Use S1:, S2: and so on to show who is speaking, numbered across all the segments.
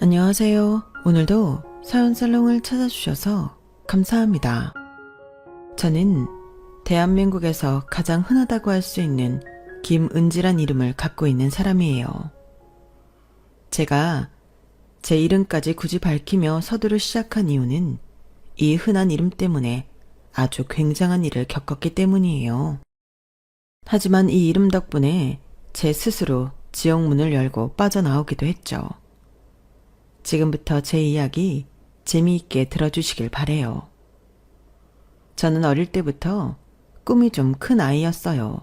S1: 안녕하세요. 오늘도 사연살롱을 찾아주셔서 감사합니다. 저는 대한민국에서 가장 흔하다고 할 수 있는 김은지란 이름을 갖고 있는 사람이에요. 제가 제 이름까지 굳이 밝히며 서두를 시작한 이유는 이 흔한 이름 때문에 아주 굉장한 일을 겪었기 때문이에요. 하지만 이 이름 덕분에 제 스스로 지옥문을 열고 빠져나오기도 했죠. 지금부터 제 이야기 재미있게 들어주시길 바래요. 저는 어릴 때부터 꿈이 좀 큰 아이였어요.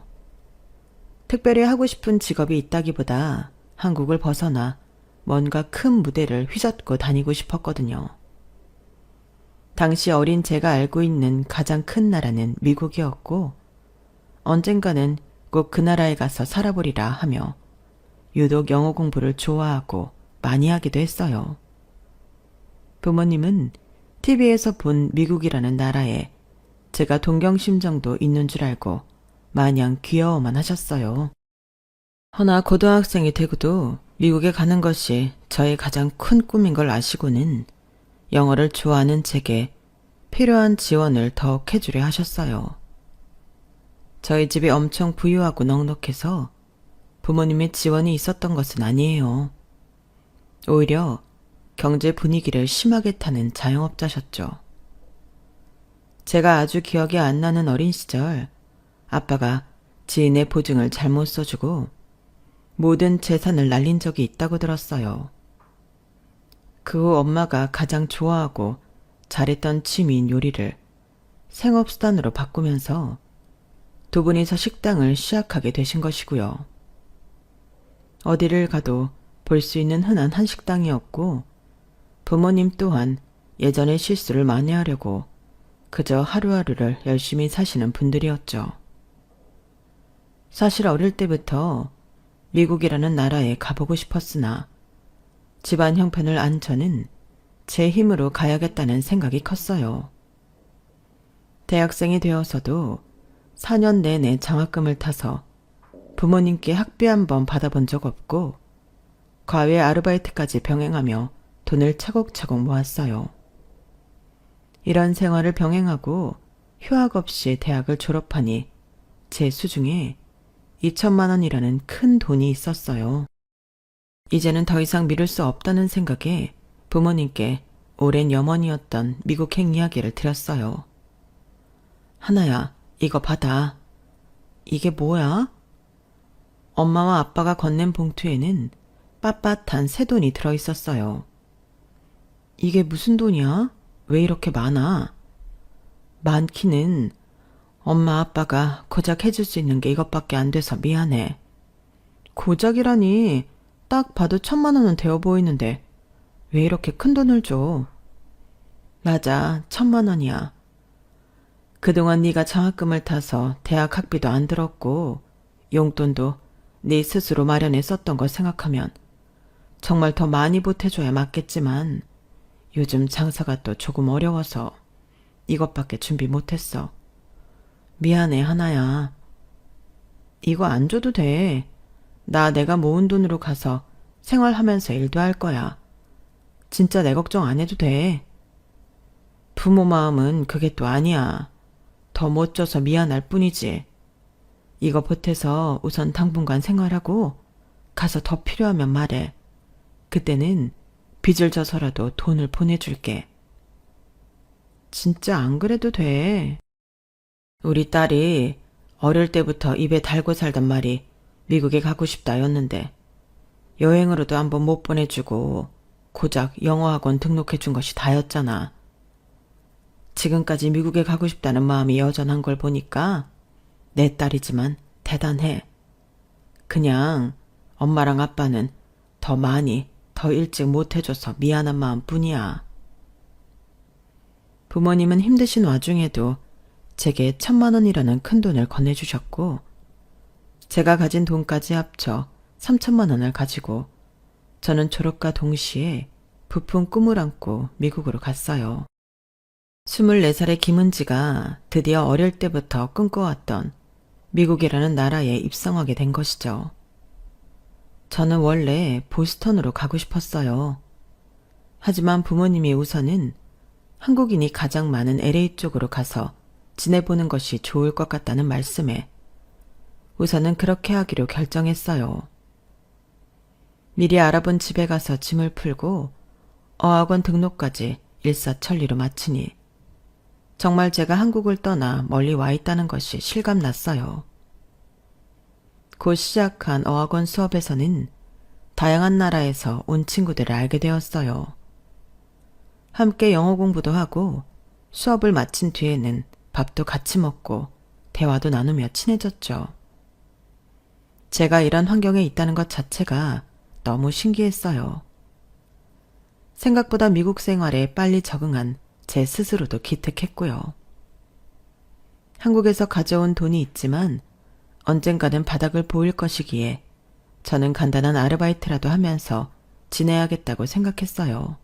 S1: 특별히 하고 싶은 직업이 있다기보다 한국을 벗어나 뭔가 큰 무대를 휘젓고 다니고 싶었거든요. 당시 어린 제가 알고 있는 가장 큰 나라는 미국이었고 언젠가는 꼭 그 나라에 가서 살아보리라 하며 유독 영어 공부를 좋아하고 많이 하기도 했어요. 부모님은 TV에서 본 미국이라는 나라에 제가 동경심정도 있는 줄 알고 마냥 귀여워만 하셨어요. 허나 고등학생이 되고도 미국에 가는 것이 저의 가장 큰 꿈인 걸 아시고는 영어를 좋아하는 제게 필요한 지원을 더욱 해주려 하셨어요. 저희 집이 엄청 부유하고 넉넉해서 부모님의 지원이 있었던 것은 아니에요. 오히려 경제 분위기를 심하게 타는 자영업자셨죠. 제가 아주 기억이 안 나는 어린 시절 아빠가 지인의 보증을 잘못 써주고 모든 재산을 날린 적이 있다고 들었어요. 그 후 엄마가 가장 좋아하고 잘했던 취미인 요리를 생업수단으로 바꾸면서 두 분이서 식당을 시작하게 되신 것이고요. 어디를 가도 볼 수 있는 흔한 한식당이었고 부모님 또한 예전의 실수를 만회하려고 그저 하루하루를 열심히 사시는 분들이었죠. 사실 어릴 때부터 미국이라는 나라에 가보고 싶었으나 집안 형편을 안 저는 제 힘으로 가야겠다는 생각이 컸어요. 대학생이 되어서도 4년 내내 장학금을 타서 부모님께 학비 한 번 받아본 적 없고 과외 아르바이트까지 병행하며 돈을 차곡차곡 모았어요. 이런 생활을 병행하고 휴학 없이 대학을 졸업하니 제 수중에 2천만 원이라는 큰 돈이 있었어요. 이제는 더 이상 미룰 수 없다는 생각에 부모님께 오랜 염원이었던 미국행 이야기를 드렸어요. 하나야, 이거 받아. 이게 뭐야? 엄마와 아빠가 건넨 봉투에는 빳빳한 새 돈이 들어있었어요. 이게 무슨 돈이야? 왜 이렇게 많아? 많기는 엄마 아빠가 고작 해줄 수 있는 게 이것밖에 안 돼서 미안해. 고작이라니 딱 봐도 1,000만 원은 되어 보이는데 왜 이렇게 큰 돈을 줘? 맞아, 1,000만 원이야. 그동안 네가 장학금을 타서 대학 학비도 안 들었고 용돈도 네 스스로 마련해 썼던 걸 생각하면 정말 더 많이 보태줘야 맞겠지만 요즘 장사가 또 조금 어려워서 이것밖에 준비 못했어. 미안해, 하나야. 이거 안 줘도 돼. 내가 모은 돈으로 가서 생활하면서 일도 할 거야. 진짜 내 걱정 안 해도 돼. 부모 마음은 그게 또 아니야. 더 못 줘서 미안할 뿐이지. 이거 보태서 우선 당분간 생활하고 가서 더 필요하면 말해. 그때는 빚을 져서라도 돈을 보내줄게. 진짜 안 그래도 돼. 우리 딸이 어릴 때부터 입에 달고 살던 말이 미국에 가고 싶다였는데 여행으로도 한번 못 보내주고 고작 영어학원 등록해준 것이 다였잖아. 지금까지 미국에 가고 싶다는 마음이 여전한 걸 보니까 내 딸이지만 대단해. 그냥 엄마랑 아빠는 더 많이 더 일찍 못해줘서 미안한 마음뿐이야. 부모님은 힘드신 와중에도 제게 1,000만 원이라는 큰 돈을 건네주셨고 제가 가진 돈까지 합쳐 3,000만 원을 가지고 저는 졸업과 동시에 부푼 꿈을 안고 미국으로 갔어요. 24살의 김은지가 드디어 어릴 때부터 꿈꿔왔던 미국이라는 나라에 입성하게 된 것이죠. 저는 원래 보스턴으로 가고 싶었어요. 하지만 부모님이 우선은 한국인이 가장 많은 LA 쪽으로 가서 지내보는 것이 좋을 것 같다는 말씀에 우선은 그렇게 하기로 결정했어요. 미리 알아본 집에 가서 짐을 풀고 어학원 등록까지 일사천리로 마치니 정말 제가 한국을 떠나 멀리 와 있다는 것이 실감났어요. 곧 시작한 어학원 수업에서는 다양한 나라에서 온 친구들을 알게 되었어요. 함께 영어 공부도 하고 수업을 마친 뒤에는 밥도 같이 먹고 대화도 나누며 친해졌죠. 제가 이런 환경에 있다는 것 자체가 너무 신기했어요. 생각보다 미국 생활에 빨리 적응한 제 스스로도 기특했고요. 한국에서 가져온 돈이 있지만 언젠가는 바닥을 보일 것이기에 저는 간단한 아르바이트라도 하면서 지내야겠다고 생각했어요.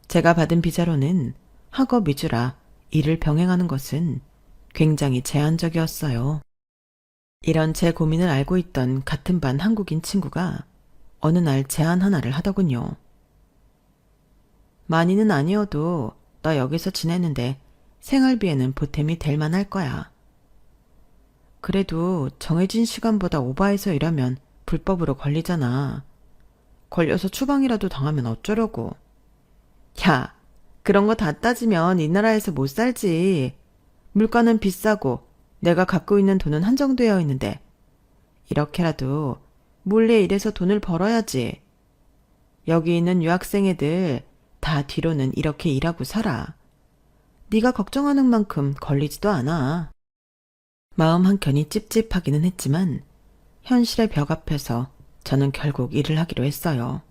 S1: 제가 받은 비자로는 학업 위주라 일을 병행하는 것은 굉장히 제한적이었어요. 이런 제 고민을 알고 있던 같은 반 한국인 친구가 어느 날 제안 하나를 하더군요. 많이는 아니어도 너 여기서 지내는데 생활비에는 보탬이 될 만할 거야. 그래도 정해진 시간보다 오버해서 일하면 불법으로 걸리잖아. 걸려서 추방이라도 당하면 어쩌려고. 야, 그런 거 다 따지면 이 나라에서 못 살지. 물가는 비싸고 내가 갖고 있는 돈은 한정되어 있는데 이렇게라도 몰래 일해서 돈을 벌어야지. 여기 있는 유학생 애들 다 뒤로는 이렇게 일하고 살아. 네가 걱정하는 만큼 걸리지도 않아. 마음 한켠이 찝찝하기는 했지만 현실의 벽 앞에서 저는 결국 일을 하기로 했어요.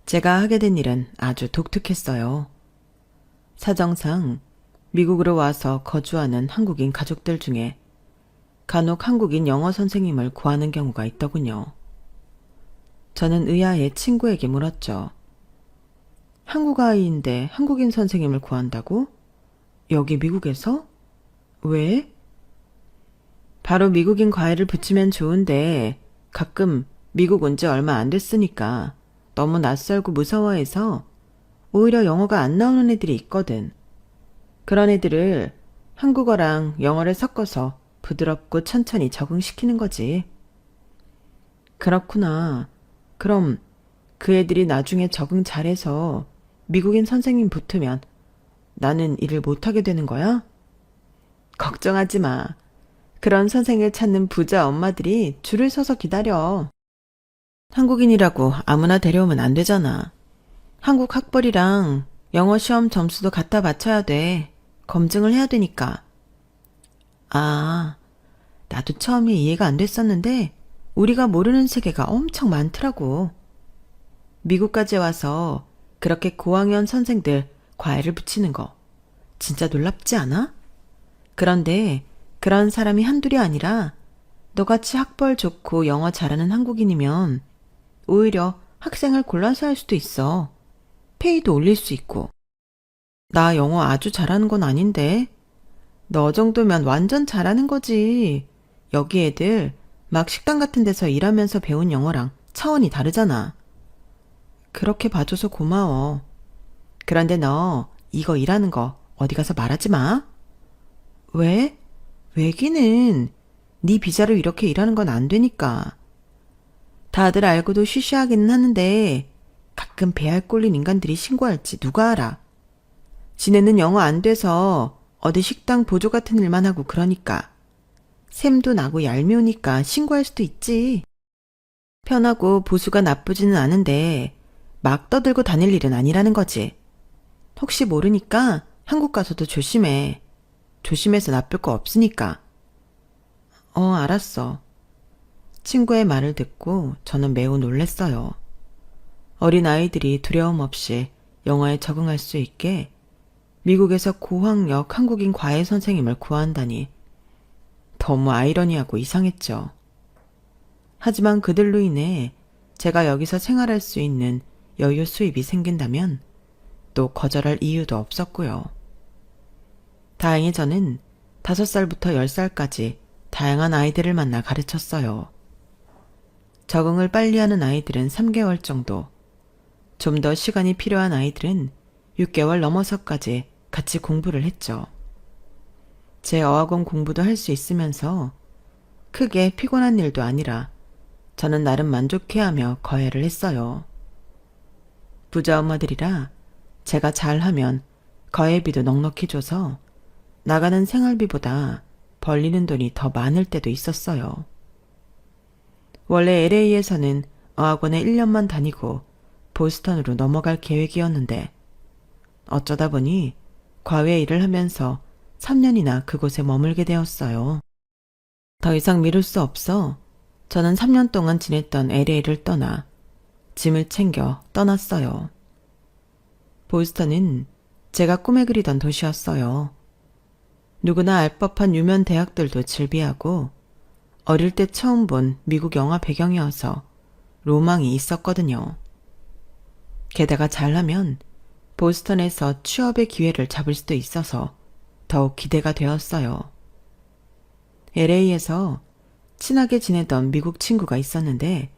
S1: 제가 하게 된 일은 아주 독특했어요. 사정상 미국으로 와서 거주하는 한국인 가족들 중에 간혹 한국인 영어 선생님을 구하는 경우가 있더군요. 저는 의아해 친구에게 물었죠. 한국 아이인데 한국인 선생님을 구한다고? 여기 미국에서? 왜? 바로 미국인 과외를 붙이면 좋은데 가끔 미국 온 지 얼마 안 됐으니까 너무 낯설고 무서워해서 오히려 영어가 안 나오는 애들이 있거든. 그런 애들을 한국어랑 영어를 섞어서 부드럽고 천천히 적응시키는 거지. 그렇구나. 그럼 그 애들이 나중에 적응 잘해서 미국인 선생님 붙으면 나는 일을 못하게 되는 거야? 걱정하지 마. 그런 선생을 찾는 부자 엄마들이 줄을 서서 기다려. 한국인이라고 아무나 데려오면 안 되잖아. 한국 학벌이랑 영어 시험 점수도 갖다 바쳐야 돼. 검증을 해야 되니까. 아, 나도 처음에 이해가 안 됐었는데 우리가 모르는 세계가 엄청 많더라고. 미국까지 와서 그렇게 고학년 선생들 과외를 붙이는 거 진짜 놀랍지 않아? 그런데 그런 사람이 한둘이 아니라 너같이 학벌 좋고 영어 잘하는 한국인이면 오히려 학생을 골라서 할 수도 있어. 페이도 올릴 수 있고. 나 영어 아주 잘하는 건 아닌데. 너 정도면 완전 잘하는 거지. 여기 애들 막 식당 같은 데서 일하면서 배운 영어랑 차원이 다르잖아. 그렇게 봐줘서 고마워. 그런데 너 이거 일하는 거 어디 가서 말하지 마. 왜? 왜기는 네 비자로 이렇게 일하는 건 안 되니까. 다들 알고도 쉬쉬하기는 하는데 가끔 배알 꼴린 인간들이 신고할지 누가 알아. 지네는 영어 안 돼서 어디 식당 보조 같은 일만 하고 그러니까. 샘도 나고 얄미우니까 신고할 수도 있지. 편하고 보수가 나쁘지는 않은데 막 떠들고 다닐 일은 아니라는 거지. 혹시 모르니까 한국 가서도 조심해. 조심해서 나쁠 거 없으니까. 알았어. 친구의 말을 듣고 저는 매우 놀랐어요. 어린 아이들이 두려움 없이 영어에 적응할 수 있게 미국에서 고학력 한국인 과외 선생님을 구한다니 너무 아이러니하고 이상했죠. 하지만 그들로 인해 제가 여기서 생활할 수 있는 여유 수입이 생긴다면 또 거절할 이유도 없었고요. 다행히 저는 5살부터 10살까지 다양한 아이들을 만나 가르쳤어요. 적응을 빨리 하는 아이들은 3개월 정도, 좀 더 시간이 필요한 아이들은 6개월 넘어서까지 같이 공부를 했죠. 제 어학원 공부도 할 수 있으면서 크게 피곤한 일도 아니라 저는 나름 만족해하며 거해를 했어요. 부자 엄마들이라 제가 잘하면 거해비도 넉넉히 줘서 나가는 생활비보다 벌리는 돈이 더 많을 때도 있었어요. 원래 LA에서는 어학원에 1년만 다니고 보스턴으로 넘어갈 계획이었는데 어쩌다 보니 과외 일을 하면서 3년이나 그곳에 머물게 되었어요. 더 이상 미룰 수 없어 저는 3년 동안 지냈던 LA를 떠나 짐을 챙겨 떠났어요. 보스턴은 제가 꿈에 그리던 도시였어요. 누구나 알 법한 유명 대학들도 즐비하고 어릴 때 처음 본 미국 영화 배경이어서 로망이 있었거든요. 게다가 잘하면 보스턴에서 취업의 기회를 잡을 수도 있어서 더욱 기대가 되었어요. LA에서 친하게 지내던 미국 친구가 있었는데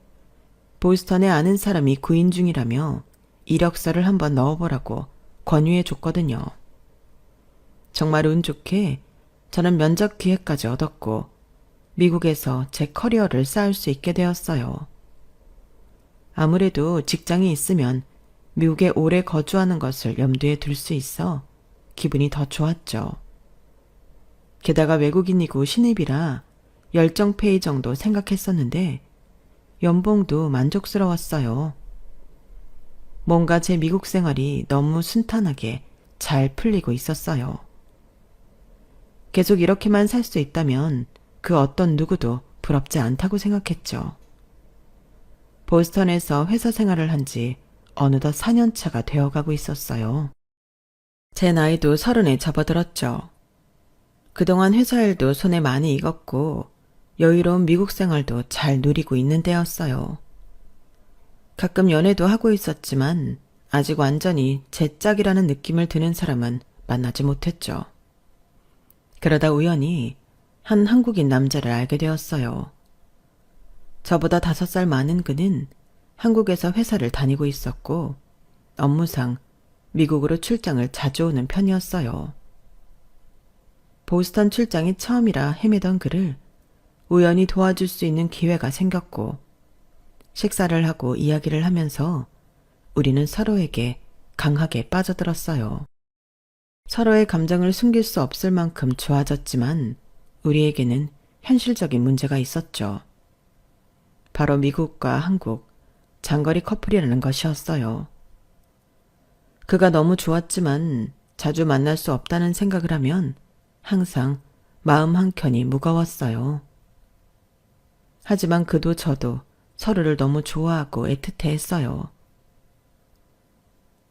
S1: 보스턴에 아는 사람이 구인 중이라며 이력서를 한번 넣어보라고 권유해 줬거든요. 정말 운 좋게 저는 면접 기회까지 얻었고 미국에서 제 커리어를 쌓을 수 있게 되었어요. 아무래도 직장이 있으면 미국에 오래 거주하는 것을 염두에 둘 수 있어 기분이 더 좋았죠. 게다가 외국인이고 신입이라 열정페이 정도 생각했었는데 연봉도 만족스러웠어요. 뭔가 제 미국 생활이 너무 순탄하게 잘 풀리고 있었어요. 계속 이렇게만 살 수 있다면 그 어떤 누구도 부럽지 않다고 생각했죠. 보스턴에서 회사 생활을 한 지 어느덧 4년 차가 되어가고 있었어요. 제 나이도 30에 접어들었죠. 그동안 회사 일도 손에 많이 익었고 여유로운 미국 생활도 잘 누리고 있는 데였어요. 가끔 연애도 하고 있었지만 아직 완전히 제 짝이라는 느낌을 드는 사람은 만나지 못했죠. 그러다 우연히 한 한국인 남자를 알게 되었어요. 저보다 5살 많은 그는 한국에서 회사를 다니고 있었고 업무상 미국으로 출장을 자주 오는 편이었어요. 보스턴 출장이 처음이라 헤매던 그를 우연히 도와줄 수 있는 기회가 생겼고 식사를 하고 이야기를 하면서 우리는 서로에게 강하게 빠져들었어요. 서로의 감정을 숨길 수 없을 만큼 좋아졌지만 우리에게는 현실적인 문제가 있었죠. 바로 미국과 한국, 장거리 커플이라는 것이었어요. 그가 너무 좋았지만 자주 만날 수 없다는 생각을 하면 항상 마음 한켠이 무거웠어요. 하지만 그도 저도 서로를 너무 좋아하고 애틋해 했어요.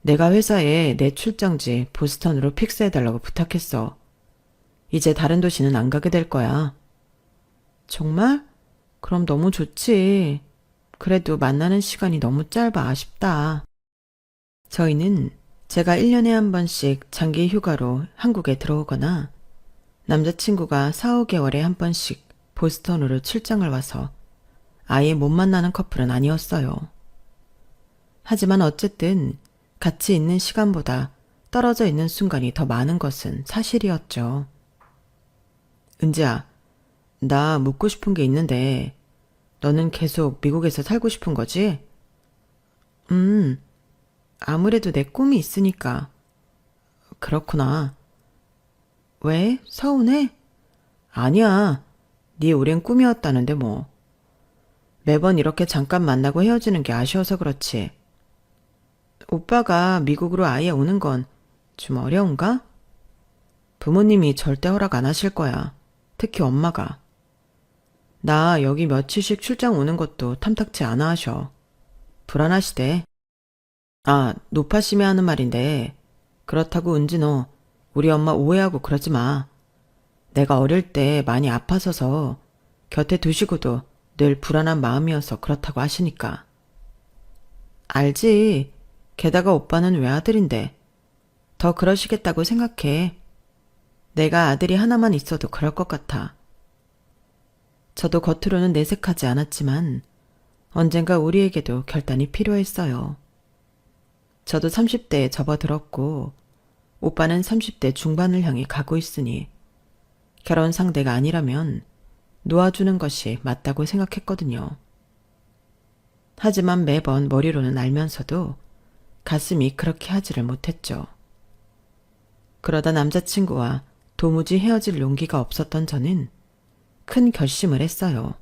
S1: 내가 회사에 내 출장지 보스턴으로 픽스해달라고 부탁했어. 이제 다른 도시는 안 가게 될 거야. 정말? 그럼 너무 좋지. 그래도 만나는 시간이 너무 짧아 아쉽다. 저희는 제가 1년에 한 번씩 장기 휴가로 한국에 들어오거나 남자친구가 4, 5개월에 한 번씩 보스턴으로 출장을 와서 아예 못 만나는 커플은 아니었어요. 하지만 어쨌든 같이 있는 시간보다 떨어져 있는 순간이 더 많은 것은 사실이었죠. 은지야, 나 묻고 싶은 게 있는데 너는 계속 미국에서 살고 싶은 거지? 아무래도 내 꿈이 있으니까. 그렇구나. 왜? 서운해? 아니야. 네 오랜 꿈이었다는데 뭐. 매번 이렇게 잠깐 만나고 헤어지는 게 아쉬워서 그렇지. 오빠가 미국으로 아예 오는 건 좀 어려운가? 부모님이 절대 허락 안 하실 거야. 특히 엄마가. 나 여기 며칠씩 출장 오는 것도 탐탁치 않아 하셔. 불안하시대. 아, 노파심에 하는 말인데 그렇다고 은지 너 우리 엄마 오해하고 그러지 마. 내가 어릴 때 많이 아파서서 곁에 두시고도 늘 불안한 마음이어서 그렇다고 하시니까. 알지. 게다가 오빠는 외아들인데 더 그러시겠다고 생각해. 내가 아들이 하나만 있어도 그럴 것 같아. 저도 겉으로는 내색하지 않았지만 언젠가 우리에게도 결단이 필요했어요. 저도 30대에 접어들었고 오빠는 30대 중반을 향해 가고 있으니 결혼 상대가 아니라면 놓아주는 것이 맞다고 생각했거든요. 하지만 매번 머리로는 알면서도 가슴이 그렇게 하지를 못했죠. 그러다 남자친구와 도무지 헤어질 용기가 없었던 저는 큰 결심을 했어요.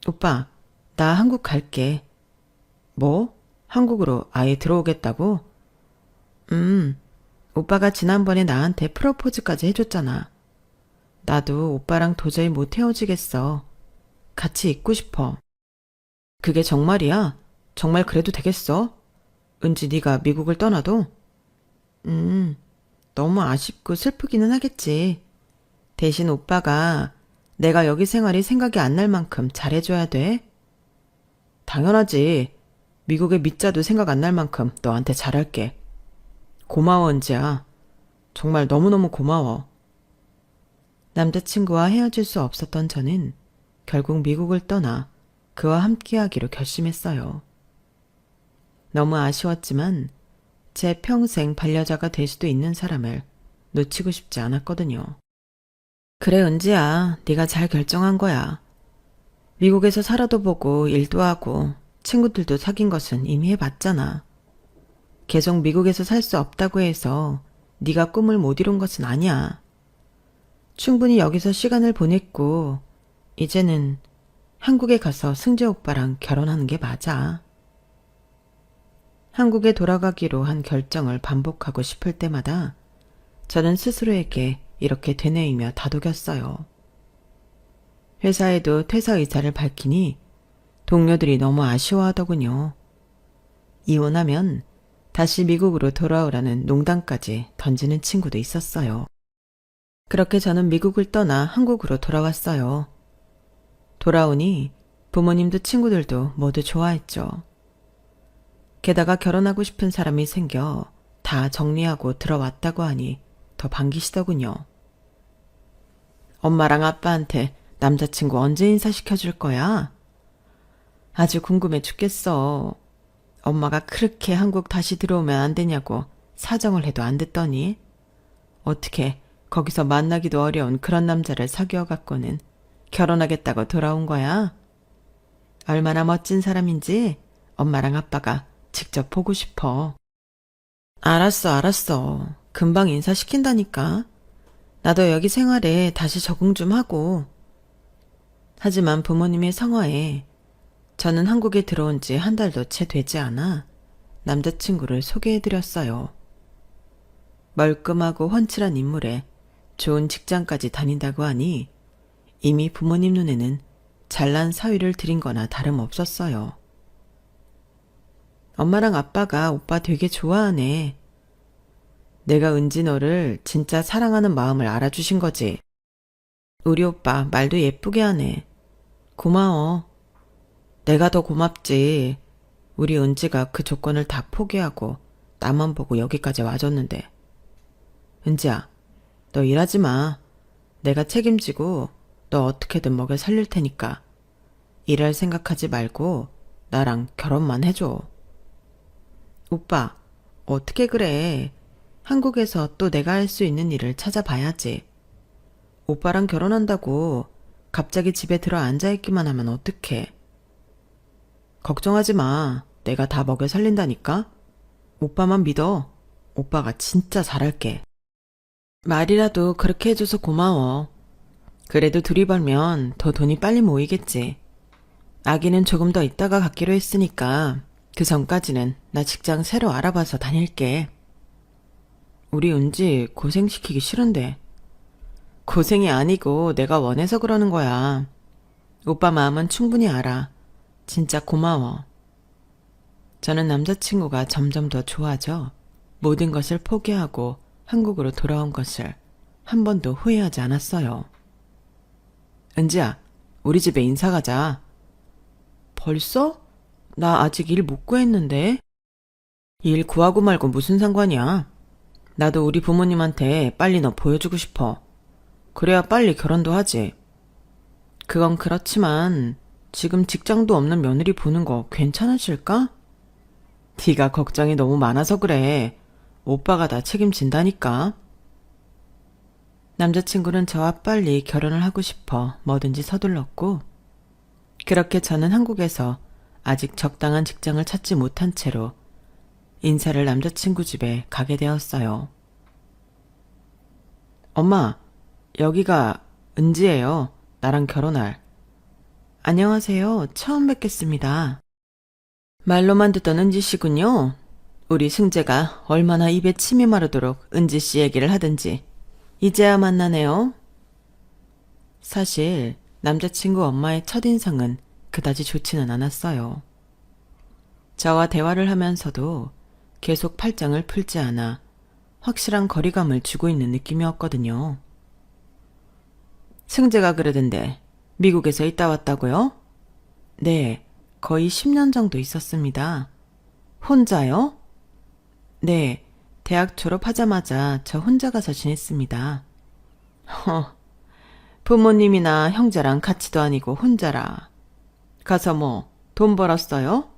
S1: 오빠, 나 한국 갈게. 뭐? 한국으로 아예 들어오겠다고? 오빠가 지난번에 나한테 프로포즈까지 해줬잖아. 나도 오빠랑 도저히 못 헤어지겠어. 같이 있고 싶어. 그게 정말이야? 정말 그래도 되겠어? 은지 네가 미국을 떠나도? 너무 아쉽고 슬프기는 하겠지. 대신 오빠가 내가 여기 생활이 생각이 안 날 만큼 잘해줘야 돼. 당연하지. 미국의 밑자도 생각 안 날 만큼 너한테 잘할게. 고마워, 은지야. 정말 너무너무 고마워. 남자친구와 헤어질 수 없었던 저는 결국 미국을 떠나 그와 함께하기로 결심했어요. 너무 아쉬웠지만 제 평생 반려자가 될 수도 있는 사람을 놓치고 싶지 않았거든요. 그래, 은지야. 네가 잘 결정한 거야. 미국에서 살아도 보고 일도 하고 친구들도 사귄 것은 이미 해봤잖아. 계속 미국에서 살 수 없다고 해서 네가 꿈을 못 이룬 것은 아니야. 충분히 여기서 시간을 보냈고 이제는 한국에 가서 승재 오빠랑 결혼하는 게 맞아. 한국에 돌아가기로 한 결정을 반복하고 싶을 때마다 저는 스스로에게 이렇게 되뇌이며 다독였어요. 회사에도 퇴사 의사를 밝히니 동료들이 너무 아쉬워하더군요. 이혼하면 다시 미국으로 돌아오라는 농담까지 던지는 친구도 있었어요. 그렇게 저는 미국을 떠나 한국으로 돌아왔어요. 돌아오니 부모님도 친구들도 모두 좋아했죠. 게다가 결혼하고 싶은 사람이 생겨 다 정리하고 들어왔다고 하니 더 반기시더군요. 엄마랑 아빠한테 남자친구 언제 인사시켜줄 거야? 아주 궁금해 죽겠어. 엄마가 그렇게 한국 다시 들어오면 안 되냐고 사정을 해도 안 듣더니 어떻게 거기서 만나기도 어려운 그런 남자를 사귀어 갖고는 결혼하겠다고 돌아온 거야? 얼마나 멋진 사람인지 엄마랑 아빠가 직접 보고 싶어. 알았어. 금방 인사시킨다니까. 나도 여기 생활에 다시 적응 좀 하고. 하지만 부모님의 성화에 저는 한국에 들어온 지 한 달도 채 되지 않아 남자친구를 소개해드렸어요. 멀끔하고 훤칠한 인물에 좋은 직장까지 다닌다고 하니 이미 부모님 눈에는 잘난 사위를 들인 거나 다름없었어요. 엄마랑 아빠가 오빠 되게 좋아하네. 내가 은지 너를 진짜 사랑하는 마음을 알아주신 거지. 우리 오빠 말도 예쁘게 하네. 고마워. 내가 더 고맙지. 우리 은지가 그 조건을 다 포기하고 나만 보고 여기까지 와줬는데. 은지야, 너 일하지 마. 내가 책임지고 너 어떻게든 먹여 살릴 테니까 일할 생각하지 말고 나랑 결혼만 해줘. 오빠, 어떻게 그래. 한국에서 또 내가 할 수 있는 일을 찾아봐야지. 오빠랑 결혼한다고 갑자기 집에 들어 앉아있기만 하면 어떡해. 걱정하지 마. 내가 다 먹여 살린다니까. 오빠만 믿어. 오빠가 진짜 잘할게. 말이라도 그렇게 해줘서 고마워. 그래도 둘이 벌면 더 돈이 빨리 모이겠지. 아기는 조금 더 있다가 갖기로 했으니까 그 전까지는 나 직장 새로 알아봐서 다닐게. 우리 은지 고생시키기 싫은데. 고생이 아니고 내가 원해서 그러는 거야. 오빠 마음은 충분히 알아. 진짜 고마워. 저는 남자친구가 점점 더 좋아져 모든 것을 포기하고 한국으로 돌아온 것을 한 번도 후회하지 않았어요. 은지야, 우리 집에 인사 가자. 벌써? 나 아직 일 못 구했는데. 일 구하고 말고 무슨 상관이야. 나도 우리 부모님한테 빨리 너 보여주고 싶어. 그래야 빨리 결혼도 하지. 그건 그렇지만 지금 직장도 없는 며느리 보는 거 괜찮으실까? 네가 걱정이 너무 많아서 그래. 오빠가 다 책임진다니까. 남자친구는 저와 빨리 결혼을 하고 싶어 뭐든지 서둘렀고, 그렇게 저는 한국에서 아직 적당한 직장을 찾지 못한 채로 인사를 남자친구 집에 가게 되었어요. 엄마, 여기가 은지예요. 나랑 결혼할. 안녕하세요. 처음 뵙겠습니다. 말로만 듣던 은지 씨군요. 우리 승재가 얼마나 입에 침이 마르도록 은지 씨 얘기를 하든지 이제야 만나네요. 사실 남자친구 엄마의 첫인상은 그다지 좋지는 않았어요. 저와 대화를 하면서도 계속 팔짱을 풀지 않아 확실한 거리감을 주고 있는 느낌이었거든요. 승재가 그러던데 미국에서 있다 왔다고요? 네, 거의 10년 정도 있었습니다. 혼자요? 네, 대학 졸업하자마자 저 혼자 가서 지냈습니다. 부모님이나 형제랑 같이도 아니고 혼자라. 가서 뭐, 돈 벌었어요?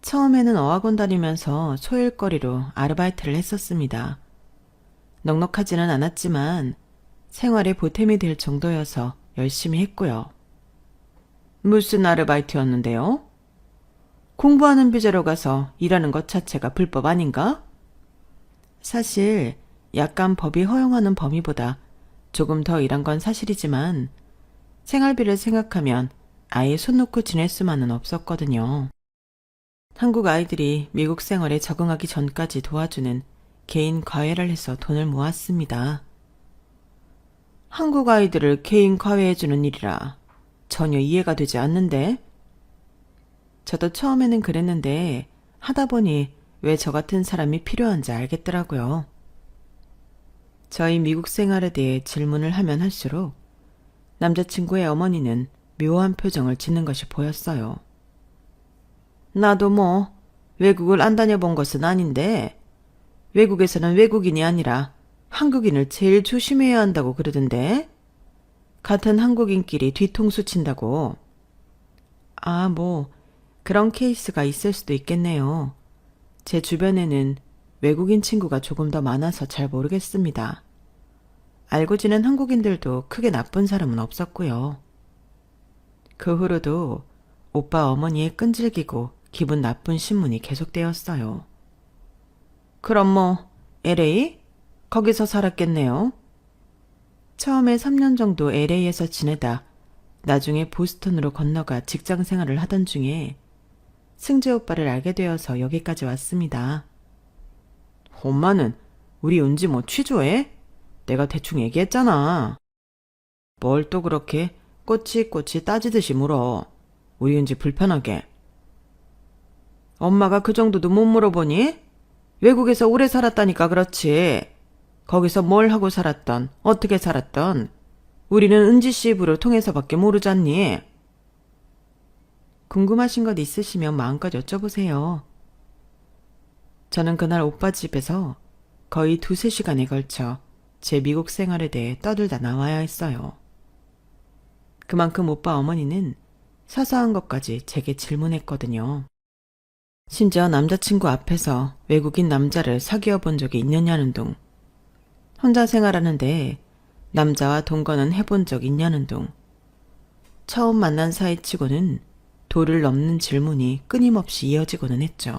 S1: 처음에는 어학원 다니면서 소일거리로 아르바이트를 했었습니다. 넉넉하지는 않았지만 생활에 보탬이 될 정도여서 열심히 했고요. 무슨 아르바이트였는데요? 공부하는 비자로 가서 일하는 것 자체가 불법 아닌가? 사실 약간 법이 허용하는 범위보다 조금 더 일한 건 사실이지만 생활비를 생각하면 아예 손 놓고 지낼 수만은 없었거든요. 한국 아이들이 미국 생활에 적응하기 전까지 도와주는 개인 과외를 해서 돈을 모았습니다. 한국 아이들을 개인 과외해주는 일이라 전혀 이해가 되지 않는데? 저도 처음에는 그랬는데 하다 보니 왜 저 같은 사람이 필요한지 알겠더라고요. 저희 미국 생활에 대해 질문을 하면 할수록 남자친구의 어머니는 묘한 표정을 짓는 것이 보였어요. 나도 뭐 외국을 안 다녀본 것은 아닌데 외국에서는 외국인이 아니라 한국인을 제일 조심해야 한다고 그러던데? 같은 한국인끼리 뒤통수 친다고. 아, 뭐 그런 케이스가 있을 수도 있겠네요. 제 주변에는 외국인 친구가 조금 더 많아서 잘 모르겠습니다. 알고 지낸 한국인들도 크게 나쁜 사람은 없었고요. 그 후로도 오빠 어머니의 끈질기고 기분 나쁜 신문이 계속되었어요. 그럼 뭐 LA? 거기서 살았겠네요. 처음에 3년 정도 LA에서 지내다 나중에 보스턴으로 건너가 직장 생활을 하던 중에 승재 오빠를 알게 되어서 여기까지 왔습니다. 엄마는 우리 은지 뭐 취조해? 내가 대충 얘기했잖아. 뭘 또 그렇게 꼬치꼬치 따지듯이 물어. 우리 은지 불편하게. 엄마가 그 정도도 못 물어보니? 외국에서 오래 살았다니까 그렇지. 거기서 뭘 하고 살았던, 어떻게 살았던 우리는 은지 씨 입으로 통해서밖에 모르잖니. 궁금하신 것 있으시면 마음껏 여쭤보세요. 저는 그날 오빠 집에서 거의 2~3시간에 걸쳐 제 미국 생활에 대해 떠들다 나와야 했어요. 그만큼 오빠 어머니는 사소한 것까지 제게 질문했거든요. 심지어 남자친구 앞에서 외국인 남자를 사귀어 본 적이 있느냐는 둥, 혼자 생활하는데 남자와 동거는 해본 적 있냐는 둥, 처음 만난 사이치고는 도를 넘는 질문이 끊임없이 이어지고는 했죠.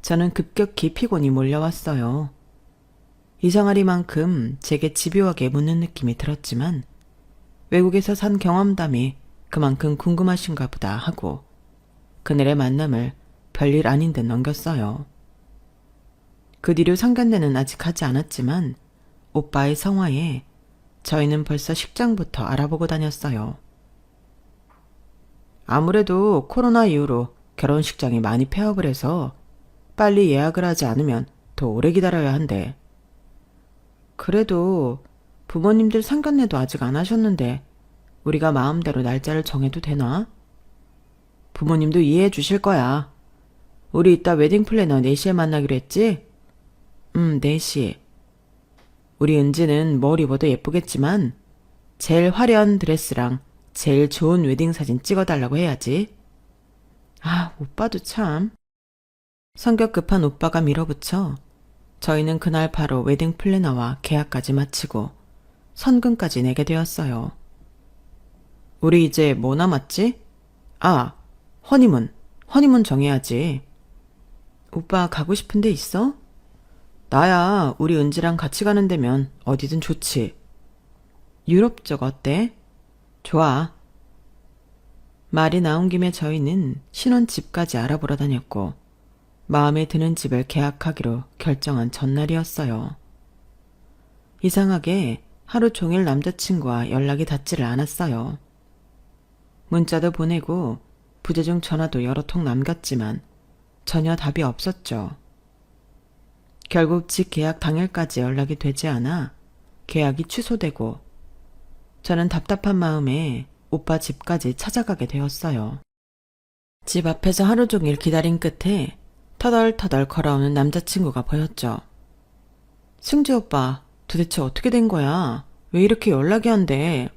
S1: 저는 급격히 피곤이 몰려왔어요. 이상하리만큼 제게 집요하게 묻는 느낌이 들었지만 외국에서 산 경험담이 그만큼 궁금하신가 보다 하고 그날의 만남을 별일 아닌 듯 넘겼어요. 그 뒤로 상견례는 아직 하지 않았지만 오빠의 성화에 저희는 벌써 식장부터 알아보고 다녔어요. 아무래도 코로나 이후로 결혼식장이 많이 폐업을 해서 빨리 예약을 하지 않으면 더 오래 기다려야 한대. 그래도 부모님들 상견례도 아직 안 하셨는데 우리가 마음대로 날짜를 정해도 되나? 부모님도 이해해 주실 거야. 우리 이따 웨딩 플래너 4시에 만나기로 했지? 4시. 우리 은지는 뭘 입어도 예쁘겠지만 제일 화려한 드레스랑 제일 좋은 웨딩 사진 찍어달라고 해야지. 아, 오빠도 참. 성격 급한 오빠가 밀어붙여 저희는 그날 바로 웨딩 플래너와 계약까지 마치고 선금까지 내게 되었어요. 우리 이제 뭐 남았지? 아, 허니문. 허니문 정해야지. 오빠 가고 싶은 데 있어? 나야 우리 은지랑 같이 가는 데면 어디든 좋지. 유럽 쪽 어때? 좋아. 말이 나온 김에 저희는 신혼집까지 알아보러 다녔고 마음에 드는 집을 계약하기로 결정한 전날이었어요. 이상하게 하루 종일 남자친구와 연락이 닿지를 않았어요. 문자도 보내고 부재중 전화도 여러 통 남겼지만 전혀 답이 없었죠. 결국 집 계약 당일까지 연락이 되지 않아 계약이 취소되고 저는 답답한 마음에 오빠 집까지 찾아가게 되었어요. 집 앞에서 하루 종일 기다린 끝에 터덜터덜 걸어오는 남자친구가 보였죠. 승재 오빠, 도대체 어떻게 된 거야? 왜 이렇게 연락이 안 돼?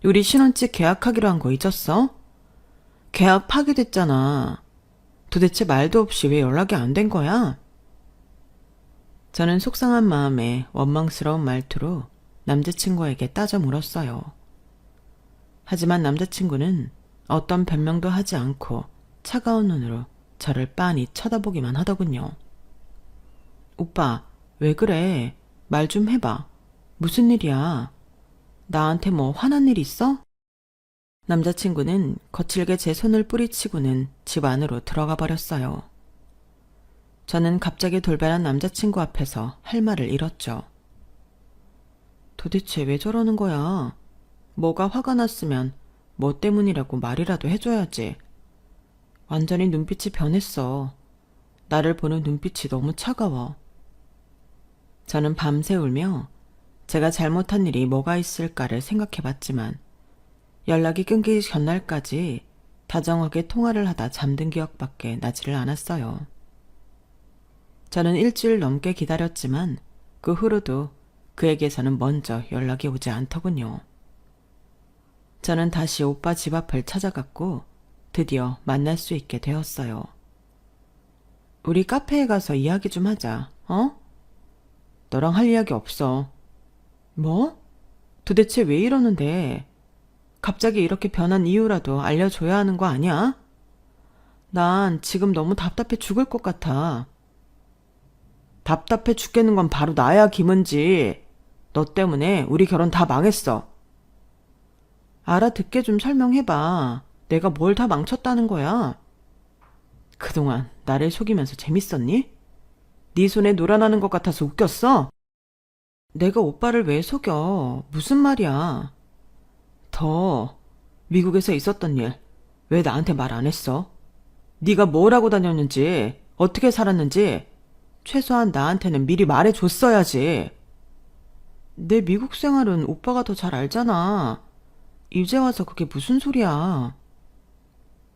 S1: 우리 신혼집 계약하기로 한 거 잊었어? 계약 파기됐잖아. 도대체 말도 없이 왜 연락이 안 된 거야? 저는 속상한 마음에 원망스러운 말투로 남자친구에게 따져 물었어요. 하지만 남자친구는 어떤 변명도 하지 않고 차가운 눈으로 저를 빤히 쳐다보기만 하더군요. 오빠, 왜 그래? 말 좀 해봐. 무슨 일이야? 나한테 뭐 화난 일 있어? 남자친구는 거칠게 제 손을 뿌리치고는 집 안으로 들어가 버렸어요. 저는 갑자기 돌변한 남자친구 앞에서 할 말을 잃었죠. 도대체 왜 저러는 거야? 뭐가 화가 났으면 뭐 때문이라고 말이라도 해줘야지. 완전히 눈빛이 변했어. 나를 보는 눈빛이 너무 차가워. 저는 밤새 울며 제가 잘못한 일이 뭐가 있을까를 생각해봤지만 연락이 끊기기 전날까지 다정하게 통화를 하다 잠든 기억밖에 나지를 않았어요. 저는 일주일 넘게 기다렸지만 그 후로도 그에게서는 먼저 연락이 오지 않더군요. 저는 다시 오빠 집 앞을 찾아갔고 드디어 만날 수 있게 되었어요. 우리 카페에 가서 이야기 좀 하자, 어? 너랑 할 이야기 없어. 뭐? 도대체 왜 이러는데? 갑자기 이렇게 변한 이유라도 알려줘야 하는 거 아니야? 난 지금 너무 답답해 죽을 것 같아. 답답해 죽겠는 건 바로 나야, 김은지. 너 때문에 우리 결혼 다 망했어. 알아듣게 좀 설명해봐. 내가 뭘 다 망쳤다는 거야? 그동안 나를 속이면서 재밌었니? 네 손에 놀아나는 것 같아서 웃겼어? 내가 오빠를 왜 속여? 무슨 말이야? 더 미국에서 있었던 일 왜 나한테 말 안 했어? 네가 뭘 하고 다녔는지, 어떻게 살았는지 최소한 나한테는 미리 말해줬어야지. 내 미국 생활은 오빠가 더 잘 알잖아. 이제 와서 그게 무슨 소리야.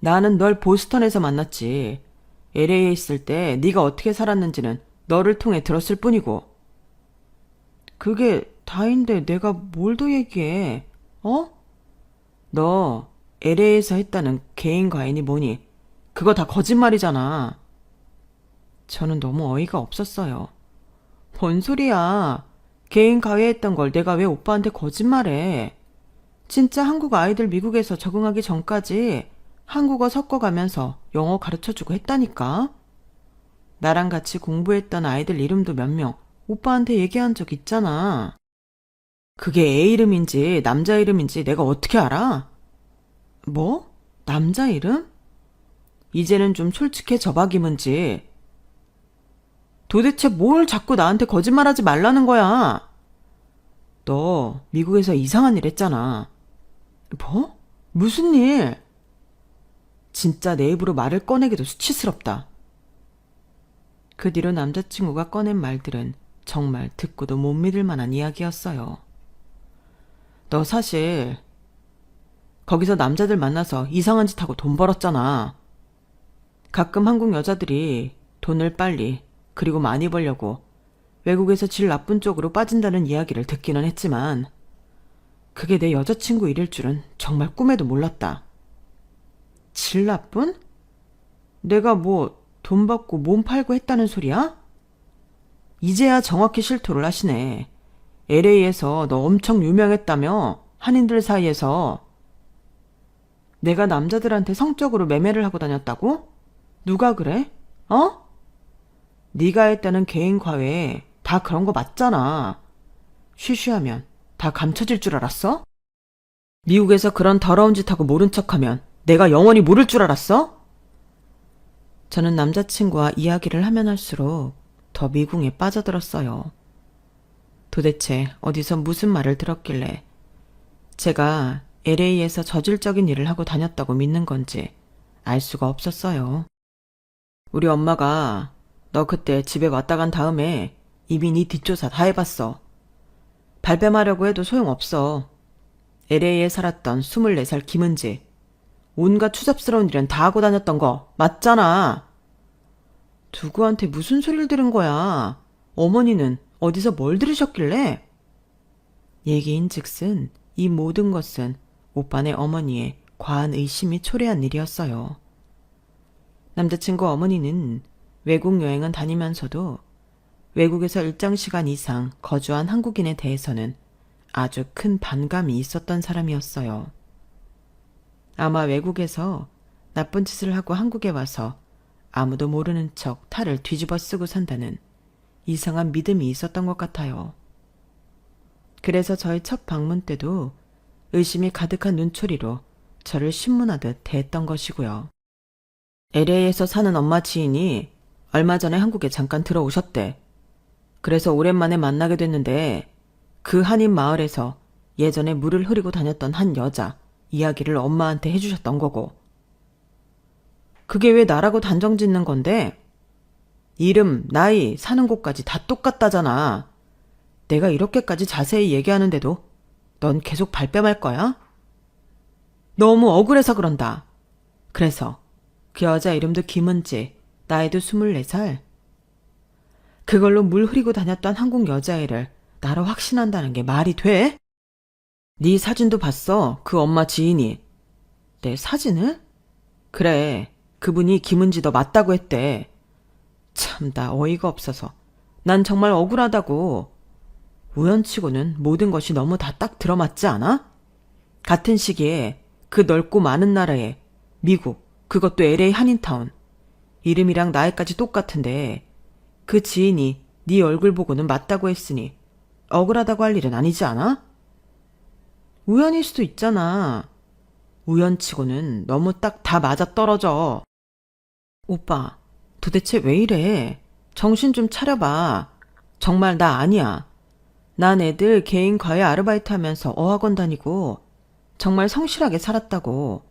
S1: 나는 널 보스턴에서 만났지. LA에 있을 때 네가 어떻게 살았는지는 너를 통해 들었을 뿐이고. 그게 다인데 내가 뭘 더 얘기해? 어? 너 LA에서 했다는 개인 과잉이 뭐니? 그거 다 거짓말이잖아. 저는 너무 어이가 없었어요. 뭔 소리야. 개인 가해했던 걸 내가 왜 오빠한테 거짓말해. 진짜 한국 아이들 미국에서 적응하기 전까지 한국어 섞어가면서 영어 가르쳐주고 했다니까. 나랑 같이 공부했던 아이들 이름도 몇 명 오빠한테 얘기한 적 있잖아. 그게 애 이름인지 남자 이름인지 내가 어떻게 알아? 뭐? 남자 이름? 이제는 좀 솔직해져봐, 김은지. 도대체 뭘 자꾸 나한테 거짓말하지 말라는 거야? 너 미국에서 이상한 일 했잖아. 뭐? 무슨 일? 진짜 내 입으로 말을 꺼내기도 수치스럽다. 그 뒤로 남자친구가 꺼낸 말들은 정말 듣고도 못 믿을 만한 이야기였어요. 너 사실 거기서 남자들 만나서 이상한 짓 하고 돈 벌었잖아. 가끔 한국 여자들이 돈을 빨리 그리고 많이 벌려고 외국에서 질 나쁜 쪽으로 빠진다는 이야기를 듣기는 했지만 그게 내 여자친구 일일 줄은 정말 꿈에도 몰랐다. 질 나쁜? 내가 뭐 돈 받고 몸 팔고 했다는 소리야? 이제야 정확히 실토를 하시네. LA에서 너 엄청 유명했다며? 한인들 사이에서. 내가 남자들한테 성적으로 매매를 하고 다녔다고? 누가 그래? 어? 네가 했다는 개인 과외 다 그런 거 맞잖아. 쉬쉬하면 다 감춰질 줄 알았어? 미국에서 그런 더러운 짓 하고 모른 척하면 내가 영원히 모를 줄 알았어? 저는 남자친구와 이야기를 하면 할수록 더 미궁에 빠져들었어요. 도대체 어디서 무슨 말을 들었길래 제가 LA에서 저질적인 일을 하고 다녔다고 믿는 건지 알 수가 없었어요. 우리 엄마가 너 그때 집에 왔다 간 다음에 이미 네 뒷조사 다 해봤어. 발뺌하려고 해도 소용없어. LA에 살았던 24살 김은지. 온갖 추잡스러운 일은 다 하고 다녔던 거 맞잖아. 누구한테 무슨 소리를 들은 거야? 어머니는 어디서 뭘 들으셨길래? 얘기인즉슨 이 모든 것은 오빠네 어머니의 과한 의심이 초래한 일이었어요. 남자친구 어머니는 외국 여행은 다니면서도 외국에서 일정 시간 이상 거주한 한국인에 대해서는 아주 큰 반감이 있었던 사람이었어요. 아마 외국에서 나쁜 짓을 하고 한국에 와서 아무도 모르는 척 탈을 뒤집어 쓰고 산다는 이상한 믿음이 있었던 것 같아요. 그래서 저희 첫 방문 때도 의심이 가득한 눈초리로 저를 신문하듯 대했던 것이고요. LA에서 사는 엄마 지인이 얼마 전에 한국에 잠깐 들어오셨대. 그래서 오랜만에 만나게 됐는데 그 한인 마을에서 예전에 물을 흐리고 다녔던 한 여자 이야기를 엄마한테 해주셨던 거고. 그게 왜 나라고 단정 짓는 건데? 이름, 나이, 사는 곳까지 다 똑같다잖아. 내가 이렇게까지 자세히 얘기하는데도 넌 계속 발뺌할 거야? 너무 억울해서 그런다. 그래서 그 여자 이름도 김은지, 나이도 24살. 그걸로 물 흐리고 다녔던 한국 여자애를 나로 확신한다는 게 말이 돼? 네 사진도 봤어, 그 엄마 지인이. 내 사진을? 그래, 그분이 김은지 너 맞다고 했대. 참, 나 어이가 없어서. 난 정말 억울하다고. 우연치고는 모든 것이 너무 다 딱 들어맞지 않아? 같은 시기에 그 넓고 많은 나라에 미국, 그것도 LA 한인타운. 이름이랑 나이까지 똑같은데 그 지인이 네 얼굴 보고는 맞다고 했으니 억울하다고 할 일은 아니지 않아? 우연일 수도 있잖아. 우연치고는 너무 딱 다 맞아떨어져. 오빠, 도대체 왜 이래? 정신 좀 차려봐. 정말 나 아니야. 난 애들 개인 과외 아르바이트 하면서 어학원 다니고 정말 성실하게 살았다고.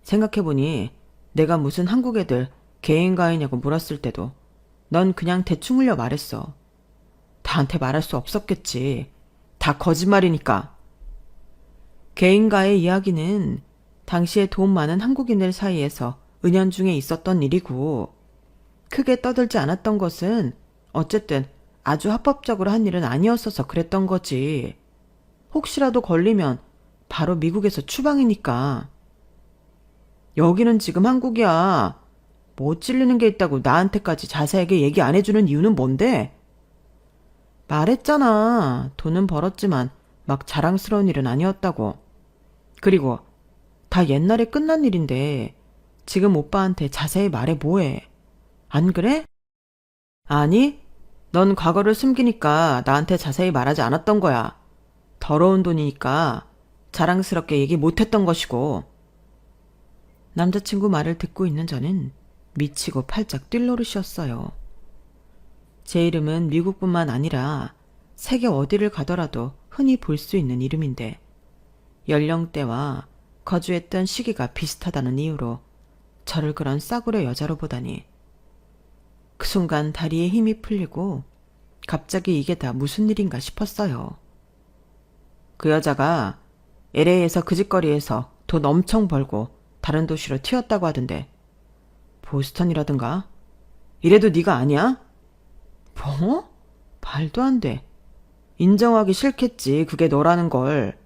S1: 생각해보니 내가 무슨 한국 애들 개인 과외냐고 물었을 때도 넌 그냥 대충 흘려 말했어. 다한테 말할 수 없었겠지. 다 거짓말이니까. 개인 과외 이야기는 당시에 돈 많은 한국인들 사이에서 은연중에 있었던 일이고 크게 떠들지 않았던 것은 어쨌든 아주 합법적으로 한 일은 아니었어서 그랬던 거지. 혹시라도 걸리면 바로 미국에서 추방이니까. 여기는 지금 한국이야. 뭐 찔리는 게 있다고 나한테까지 자세하게 얘기 안 해주는 이유는 뭔데? 말했잖아. 돈은 벌었지만 막 자랑스러운 일은 아니었다고. 그리고 다 옛날에 끝난 일인데 지금 오빠한테 자세히 말해 뭐해. 안 그래? 아니, 넌 과거를 숨기니까 나한테 자세히 말하지 않았던 거야. 더러운 돈이니까 자랑스럽게 얘기 못했던 것이고. 남자친구 말을 듣고 있는 저는 미치고 팔짝 뛸 노릇이었어요. 제 이름은 미국뿐만 아니라 세계 어디를 가더라도 흔히 볼 수 있는 이름인데 연령대와 거주했던 시기가 비슷하다는 이유로 저를 그런 싸구려 여자로 보다니. 그 순간 다리에 힘이 풀리고 갑자기 이게 다 무슨 일인가 싶었어요. 그 여자가 LA에서 그 짓거리에서 돈 엄청 벌고 다른 도시로 튀었다고 하던데. 보스턴이라든가? 이래도 네가 아니야? 뭐? 말도 안 돼. 인정하기 싫겠지, 그게 너라는 걸.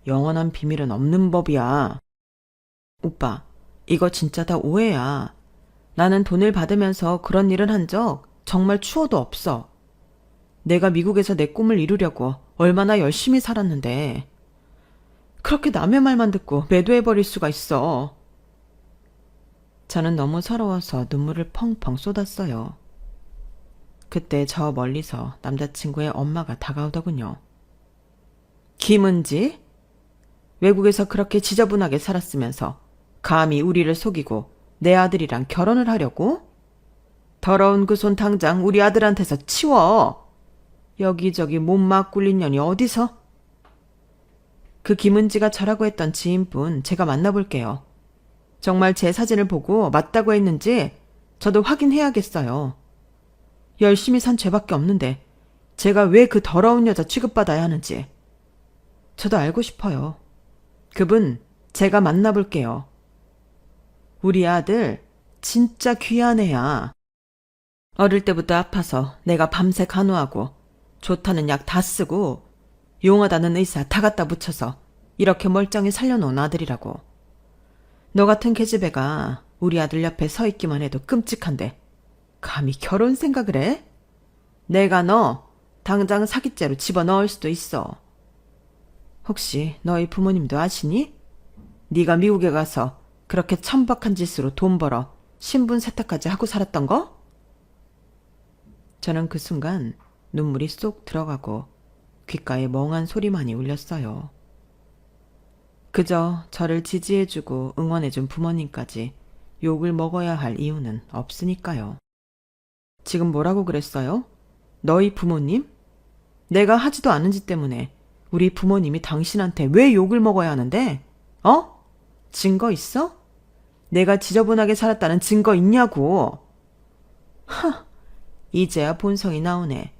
S1: 영원한 비밀은 없는 법이야. 오빠, 이거 진짜 다 오해야. 나는 돈을 받으면서 그런 일을 한 적 정말 추워도 없어. 내가 미국에서 내 꿈을 이루려고 얼마나 열심히 살았는데 그렇게 남의 말만 듣고 매도해버릴 수가 있어. 저는 너무 서러워서 눈물을 펑펑 쏟았어요. 그때 저 멀리서 남자친구의 엄마가 다가오더군요. 김은지? 외국에서 그렇게 지저분하게 살았으면서 감히 우리를 속이고 내 아들이랑 결혼을 하려고? 더러운 그 손 당장 우리 아들한테서 치워. 여기저기 몸막 굴린 년이 어디서? 그 김은지가 저라고 했던 지인분 제가 만나볼게요. 정말 제 사진을 보고 맞다고 했는지 저도 확인해야겠어요. 열심히 산 죄밖에 없는데 제가 왜 그 더러운 여자 취급받아야 하는지 저도 알고 싶어요. 그분 제가 만나볼게요. 우리 아들 진짜 귀한 애야. 어릴 때부터 아파서 내가 밤새 간호하고 좋다는 약 다 쓰고 용하다는 의사 다 갖다 붙여서 이렇게 멀쩡히 살려놓은 아들이라고. 너 같은 계집애가 우리 아들 옆에 서 있기만 해도 끔찍한데 감히 결혼 생각을 해? 내가 너 당장 사기죄로 집어넣을 수도 있어. 혹시 너희 부모님도 아시니? 네가 미국에 가서 그렇게 천박한 짓으로 돈 벌어 신분 세탁까지 하고 살았던 거? 저는 그 순간 눈물이 쏙 들어가고 귓가에 멍한 소리만이 울렸어요. 그저 저를 지지해주고 응원해준 부모님까지 욕을 먹어야 할 이유는 없으니까요. 지금 뭐라고 그랬어요? 너희 부모님? 내가 하지도 않은 짓 때문에 우리 부모님이 당신한테 왜 욕을 먹어야 하는데? 어? 증거 있어? 내가 지저분하게 살았다는 증거 있냐고. 하, 이제야 본성이 나오네.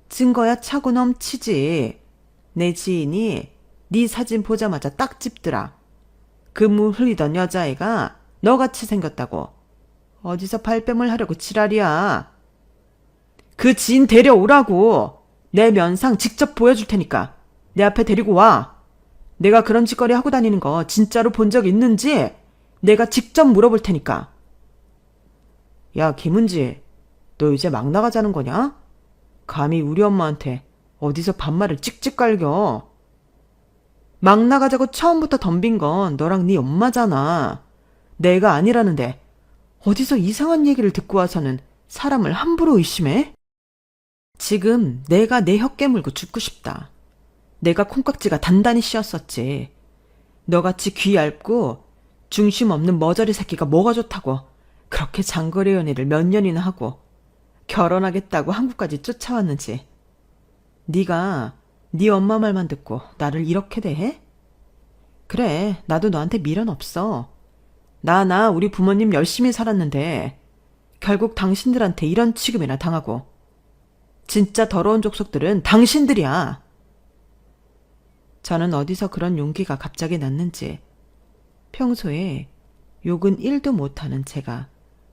S1: 증거야 차고 넘치지. 내 지인이 네 사진 보자마자 딱 집더라. 그물 흘리던 여자애가 너같이 생겼다고. 어디서 발뺌을 하려고 지랄이야. 그 지인 데려오라고. 내 면상 직접 보여줄 테니까 내 앞에 데리고 와. 내가 그런 짓거리 하고 다니는 거 진짜로 본 적 있는지 내가 직접 물어볼 테니까. 야, 김은지, 너 이제 막 나가자는 거냐? 감히 우리 엄마한테 어디서 반말을 찍찍 갈겨. 막 나가자고 처음부터 덤빈 건 너랑 네 엄마잖아. 내가 아니라는데 어디서 이상한 얘기를 듣고 와서는 사람을 함부로 의심해? 지금 내가 내 혀 깨물고 죽고 싶다. 내가 콩깍지가 단단히 씌었었지. 너같이 귀 얇고 중심 없는 머저리 새끼가 뭐가 좋다고 그렇게 장거리 연애를 몇 년이나 하고 결혼하겠다고 한국까지 쫓아왔는지. 네가 네 엄마 말만 듣고 나를 이렇게 대해? 그래, 나도 너한테 미련 없어. 나 우리 부모님 열심히 살았는데 결국 당신들한테 이런 취급이나 당하고. 진짜 더러운 족속들은 당신들이야. 저는 어디서 그런 용기가 갑자기 났는지 평소에 욕은 1도 못하는 제가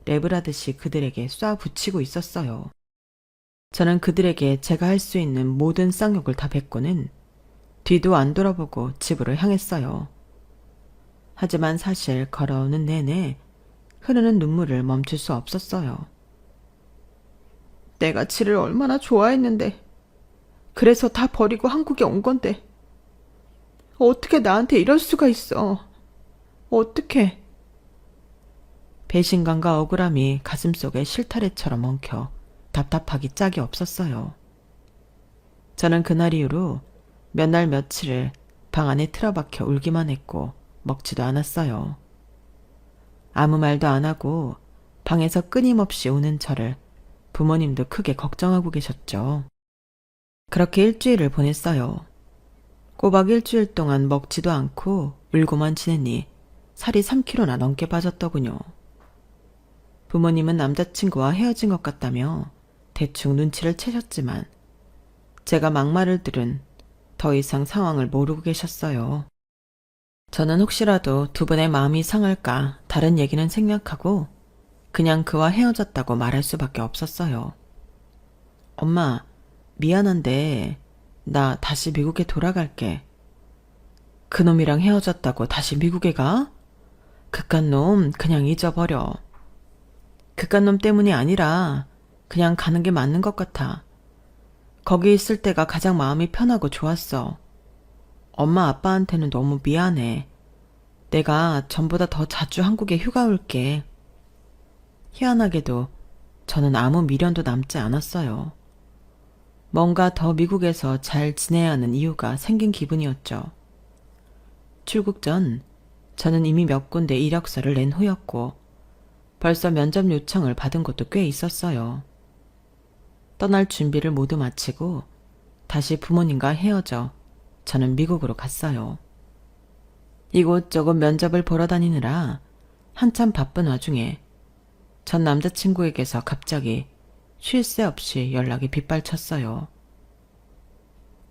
S1: 랩을 하듯이 그들에게 쏴 붙이고 있었어요. 저는 그들에게 제가 할 수 있는 모든 쌍욕을 다 뱉고는 뒤도 안 돌아보고 집으로 향했어요. 하지만 사실 걸어오는 내내 흐르는 눈물을 멈출 수 없었어요. 내가 지를 얼마나 좋아했는데 그래서 다 버리고 한국에 온 건데 어떻게 나한테 이럴 수가 있어. 어떻게. 배신감과 억울함이 가슴속에 실타래처럼 엉켜 답답하기 짝이 없었어요. 저는 그날 이후로 몇 날 며칠을 방 안에 틀어박혀 울기만 했고 먹지도 않았어요. 아무 말도 안 하고 방에서 끊임없이 우는 저를 부모님도 크게 걱정하고 계셨죠. 그렇게 일주일을 보냈어요. 꼬박 일주일 동안 먹지도 않고 울고만 지내니 살이 3kg나 넘게 빠졌더군요. 부모님은 남자친구와 헤어진 것 같다며 대충 눈치를 채셨지만 제가 막말을 들은 더 이상 상황을 모르고 계셨어요. 저는 혹시라도 두 분의 마음이 상할까 다른 얘기는 생략하고 그냥 그와 헤어졌다고 말할 수밖에 없었어요. 엄마, 미안한데 나 다시 미국에 돌아갈게. 그놈이랑 헤어졌다고 다시 미국에 가? 그깟 놈 그냥 잊어버려. 그깟 놈 때문이 아니라 그냥 가는 게 맞는 것 같아. 거기 있을 때가 가장 마음이 편하고 좋았어. 엄마 아빠한테는 너무 미안해. 내가 전보다 더 자주 한국에 휴가 올게. 희한하게도 저는 아무 미련도 남지 않았어요. 뭔가 더 미국에서 잘 지내야 하는 이유가 생긴 기분이었죠. 출국 전 저는 이미 몇 군데 이력서를 낸 후였고 벌써 면접 요청을 받은 곳도 꽤 있었어요. 떠날 준비를 모두 마치고 다시 부모님과 헤어져 저는 미국으로 갔어요. 이곳저곳 면접을 보러 다니느라 한참 바쁜 와중에 전 남자친구에게서 갑자기 쉴 새 없이 연락이 빗발쳤어요.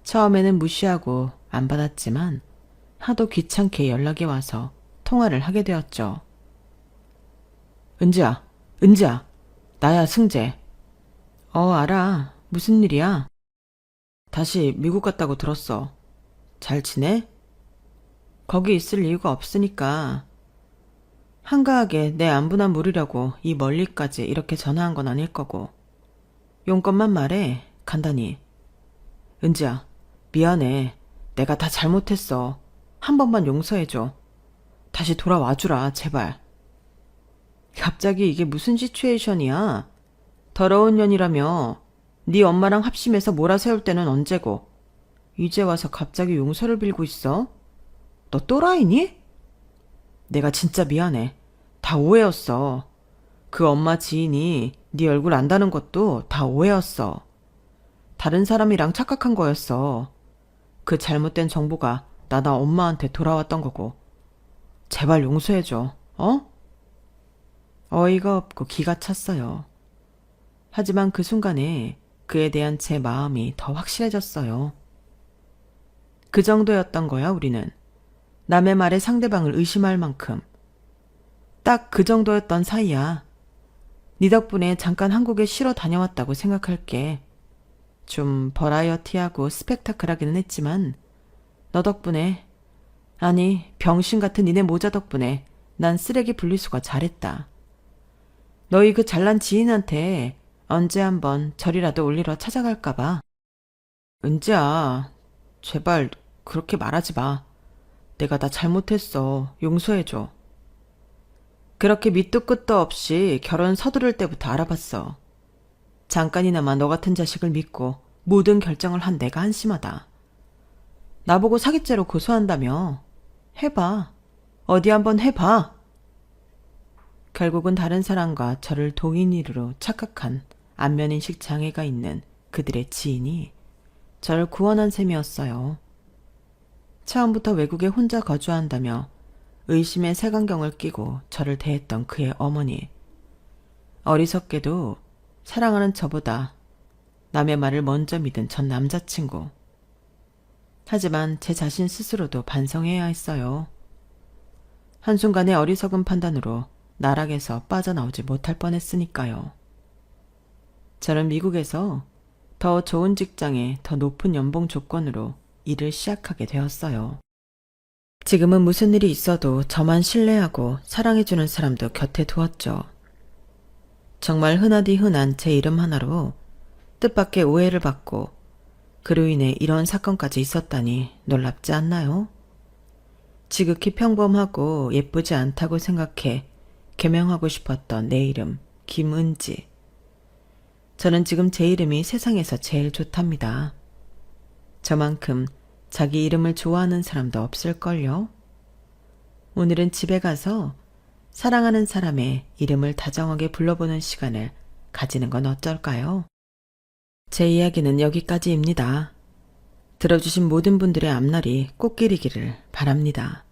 S1: 처음에는 무시하고 안 받았지만 하도 귀찮게 연락이 와서 통화를 하게 되었죠. 은지야, 나야 승재. 알아. 무슨 일이야? 다시 미국 갔다고 들었어. 잘 지내? 거기 있을 이유가 없으니까. 한가하게 내 안부나 물으려고 이 멀리까지 이렇게 전화한 건 아닐 거고. 용건만 말해, 간단히. 은지야, 미안해. 내가 다 잘못했어. 한 번만 용서해줘. 다시 돌아와주라, 제발. 갑자기 이게 무슨 시츄에이션이야? 더러운 년이라며 네 엄마랑 합심해서 몰아세울 때는 언제고 이제 와서 갑자기 용서를 빌고 있어? 너 또라이니? 내가 진짜 미안해. 다 오해였어. 그 엄마 지인이 네 얼굴 안다는 것도 다 오해였어. 다른 사람이랑 착각한 거였어. 그 잘못된 정보가 나나 엄마한테 돌아왔던 거고. 제발 용서해줘. 어? 어이가 없고 기가 찼어요. 하지만 그 순간에 그에 대한 제 마음이 더 확실해졌어요. 그 정도였던 거야, 우리는. 남의 말에 상대방을 의심할 만큼. 딱 그 정도였던 사이야. 네 덕분에 잠깐 한국에 쉬러 다녀왔다고 생각할게. 좀 버라이어티하고 스펙타클하기는 했지만 너 덕분에, 아니 병신 같은 니네 모자 덕분에 난 쓰레기 분리수거 잘했다. 너희 그 잘난 지인한테 언제 한번 절이라도 올리러 찾아갈까봐. 은지야, 제발 그렇게 말하지 마. 내가 다 잘못했어. 용서해줘. 그렇게 밑도 끝도 없이 결혼 서두를 때부터 알아봤어. 잠깐이나마 너 같은 자식을 믿고 모든 결정을 한 내가 한심하다. 나보고 사기죄로 고소한다며. 해봐. 어디 한번 해봐. 결국은 다른 사람과 저를 동인이로 착각한 안면인식 장애가 있는 그들의 지인이 저를 구원한 셈이었어요. 처음부터 외국에 혼자 거주한다며 의심의 색안경을 끼고 저를 대했던 그의 어머니. 어리석게도 사랑하는 저보다 남의 말을 먼저 믿은 전 남자친구. 하지만 제 자신 스스로도 반성해야 했어요. 한순간의 어리석은 판단으로 나락에서 빠져나오지 못할 뻔했으니까요. 저는 미국에서 더 좋은 직장에 더 높은 연봉 조건으로 일을 시작하게 되었어요. 지금은 무슨 일이 있어도 저만 신뢰하고 사랑해주는 사람도 곁에 두었죠. 정말 흔하디 흔한 제 이름 하나로 뜻밖의 오해를 받고 그로 인해 이런 사건까지 있었다니 놀랍지 않나요? 지극히 평범하고 예쁘지 않다고 생각해 개명하고 싶었던 내 이름 김은지. 저는 지금 제 이름이 세상에서 제일 좋답니다. 저만큼 자기 이름을 좋아하는 사람도 없을걸요? 오늘은 집에 가서 사랑하는 사람의 이름을 다정하게 불러보는 시간을 가지는 건 어쩔까요? 제 이야기는 여기까지입니다. 들어주신 모든 분들의 앞날이 꽃길이기를 바랍니다.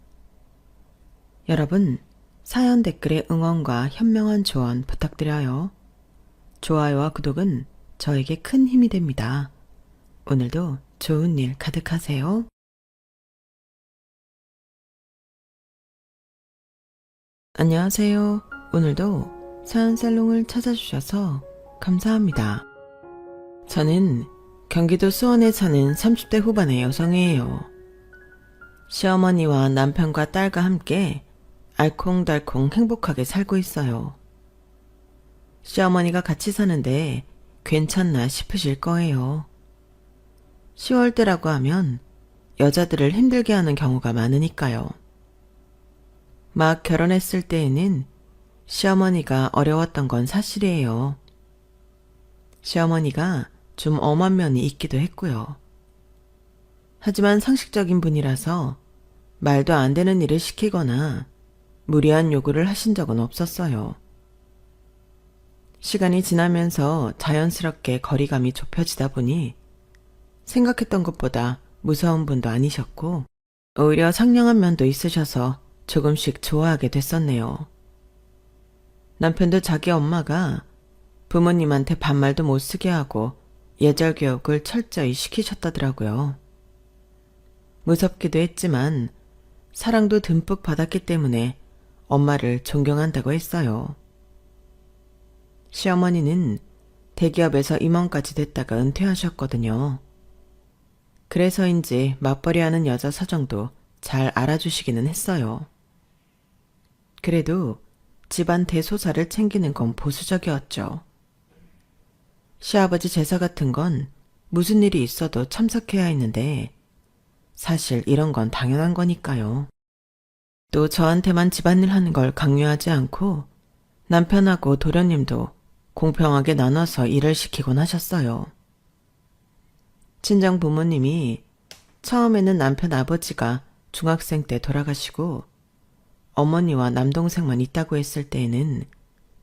S1: 여러분, 사연 댓글에 응원과 현명한 조언 부탁드려요. 좋아요와 구독은 저에게 큰 힘이 됩니다. 오늘도 좋은 일 가득하세요. 안녕하세요. 오늘도 사연살롱을 찾아주셔서 감사합니다. 저는 경기도 수원에 사는 30대 후반의 여성이에요. 시어머니와 남편과 딸과 함께 알콩달콩 행복하게 살고 있어요. 시어머니가 같이 사는데 괜찮나 싶으실 거예요. 10월 때라고 하면 여자들을 힘들게 하는 경우가 많으니까요. 막 결혼했을 때에는 시어머니가 어려웠던 건 사실이에요. 시어머니가 좀 엄한 면이 있기도 했고요. 하지만 상식적인 분이라서 말도 안 되는 일을 시키거나 무리한 요구를 하신 적은 없었어요. 시간이 지나면서 자연스럽게 거리감이 좁혀지다 보니 생각했던 것보다 무서운 분도 아니셨고 오히려 상냥한 면도 있으셔서 조금씩 좋아하게 됐었네요. 남편도 자기 엄마가 부모님한테 반말도 못 쓰게 하고 예절 교육을 철저히 시키셨다더라고요. 무섭기도 했지만 사랑도 듬뿍 받았기 때문에 엄마를 존경한다고 했어요. 시어머니는 대기업에서 임원까지 됐다가 은퇴하셨거든요. 그래서인지 맞벌이하는 여자 사정도 잘 알아주시기는 했어요. 그래도 집안 대소사를 챙기는 건 보수적이었죠. 시아버지 제사 같은 건 무슨 일이 있어도 참석해야 했는데 사실 이런 건 당연한 거니까요. 또 저한테만 집안일 하는 걸 강요하지 않고 남편하고 도련님도 공평하게 나눠서 일을 시키곤 하셨어요. 친정 부모님이 처음에는 남편 아버지가 중학생 때 돌아가시고 어머니와 남동생만 있다고 했을 때에는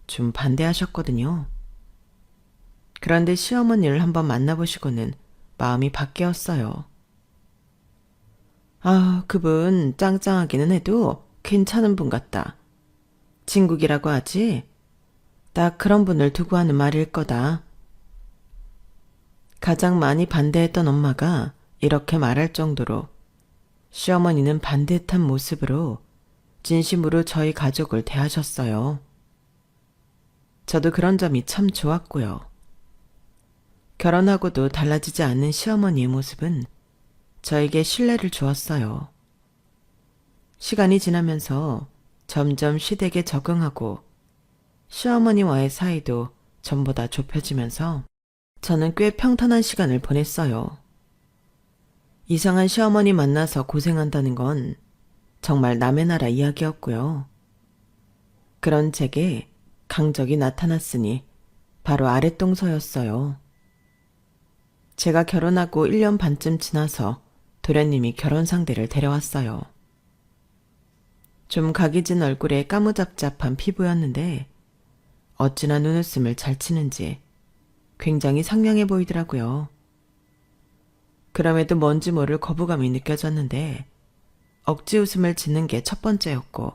S1: 좀 반대하셨거든요. 그런데 시어머니를 한번 만나보시고는 마음이 바뀌었어요. 아, 그분 짱짱하기는 해도 괜찮은 분 같다. 진국이라고 하지? 딱 그런 분을 두고 하는 말일 거다. 가장 많이 반대했던 엄마가 이렇게 말할 정도로 시어머니는 반듯한 모습으로 진심으로 저희 가족을 대하셨어요. 저도 그런 점이 참 좋았고요. 결혼하고도 달라지지 않는 시어머니의 모습은 저에게 신뢰를 주었어요. 시간이 지나면서 점점 시댁에 적응하고 시어머니와의 사이도 전보다 좁혀지면서 저는 꽤 평탄한 시간을 보냈어요. 이상한 시어머니 만나서 고생한다는 건 정말 남의 나라 이야기였고요. 그런 제게 강적이 나타났으니 바로 아랫동서였어요. 제가 결혼하고 1년 반쯤 지나서 도련님이 결혼 상대를 데려왔어요. 좀 각이진 얼굴에 까무잡잡한 피부였는데 어찌나 눈웃음을 잘 치는지 굉장히 상냥해 보이더라고요. 그럼에도 뭔지 모를 거부감이 느껴졌는데 억지 웃음을 짓는 게 첫 번째였고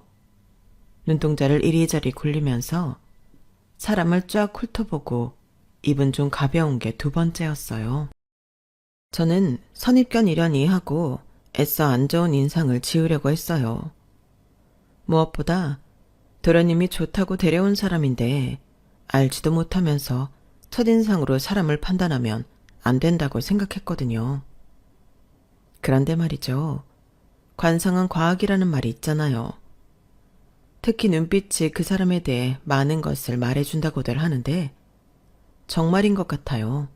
S1: 눈동자를 이리저리 굴리면서 사람을 쫙 훑어보고 입은 좀 가벼운 게 두 번째였어요. 저는 선입견이려니 하고 애써 안 좋은 인상을 지으려고 했어요. 무엇보다 도련님이 좋다고 데려온 사람인데 알지도 못하면서 첫인상으로 사람을 판단하면 안 된다고 생각했거든요. 그런데 말이죠. 관상은 과학이라는 말이 있잖아요. 특히 눈빛이 그 사람에 대해 많은 것을 말해준다고들 하는데 정말인 것 같아요.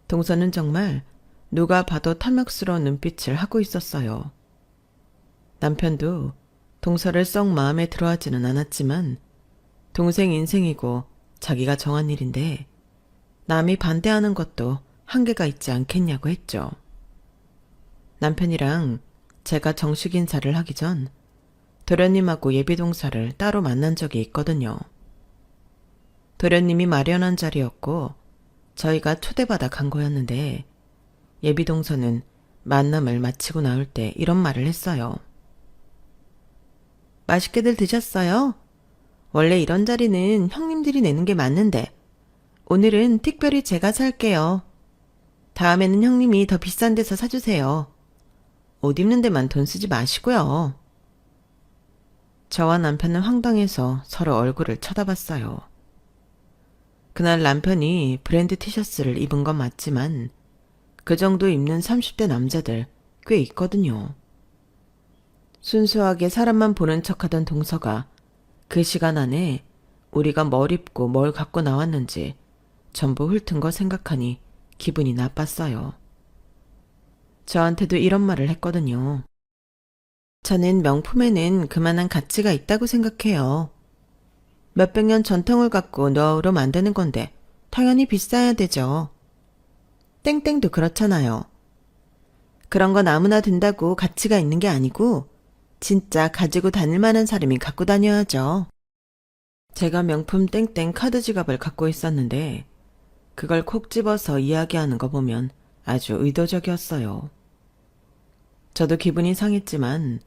S1: 동서는 정말 누가 봐도 탐욕스러운 눈빛을 하고 있었어요. 남편도 동서를 썩 마음에 들어하지는 않았지만 동생 인생이고 자기가 정한 일인데 남이 반대하는 것도 한계가 있지 않겠냐고 했죠. 남편이랑 제가 정식 인사를 하기 전 도련님하고 예비동서를 따로 만난 적이 있거든요. 도련님이 마련한 자리였고 저희가 초대받아 간 거였는데 예비동서는 만남을 마치고 나올 때 이런 말을 했어요. 맛있게들 드셨어요? 원래 이런 자리는 형님들이 내는 게 맞는데 오늘은 특별히 제가 살게요. 다음에는 형님이 더 비싼 데서 사주세요. 옷 입는 데만 돈 쓰지 마시고요. 저와 남편은 황당해서 서로 얼굴을 쳐다봤어요. 그날 남편이 브랜드 티셔츠를 입은 건 맞지만 그 정도 입는 30대 남자들 꽤 있거든요. 순수하게 사람만 보는 척하던 동서가 그 시간 안에 우리가 뭘 입고 뭘 갖고 나왔는지 전부 훑은 거 생각하니 기분이 나빴어요. 저한테도 이런 말을 했거든요. 저는 명품에는 그만한 가치가 있다고 생각해요. 몇백 년 전통을 갖고 노하우로 만드는 건데 당연히 비싸야 되죠. 땡땡도 그렇잖아요. 그런 건 아무나 든다고 가치가 있는 게 아니고 진짜 가지고 다닐 만한 사람이 갖고 다녀야죠. 제가 명품 땡땡 카드 지갑을 갖고 있었는데 그걸 콕 집어서 이야기하는 거 보면 아주 의도적이었어요. 저도 기분이 상했지만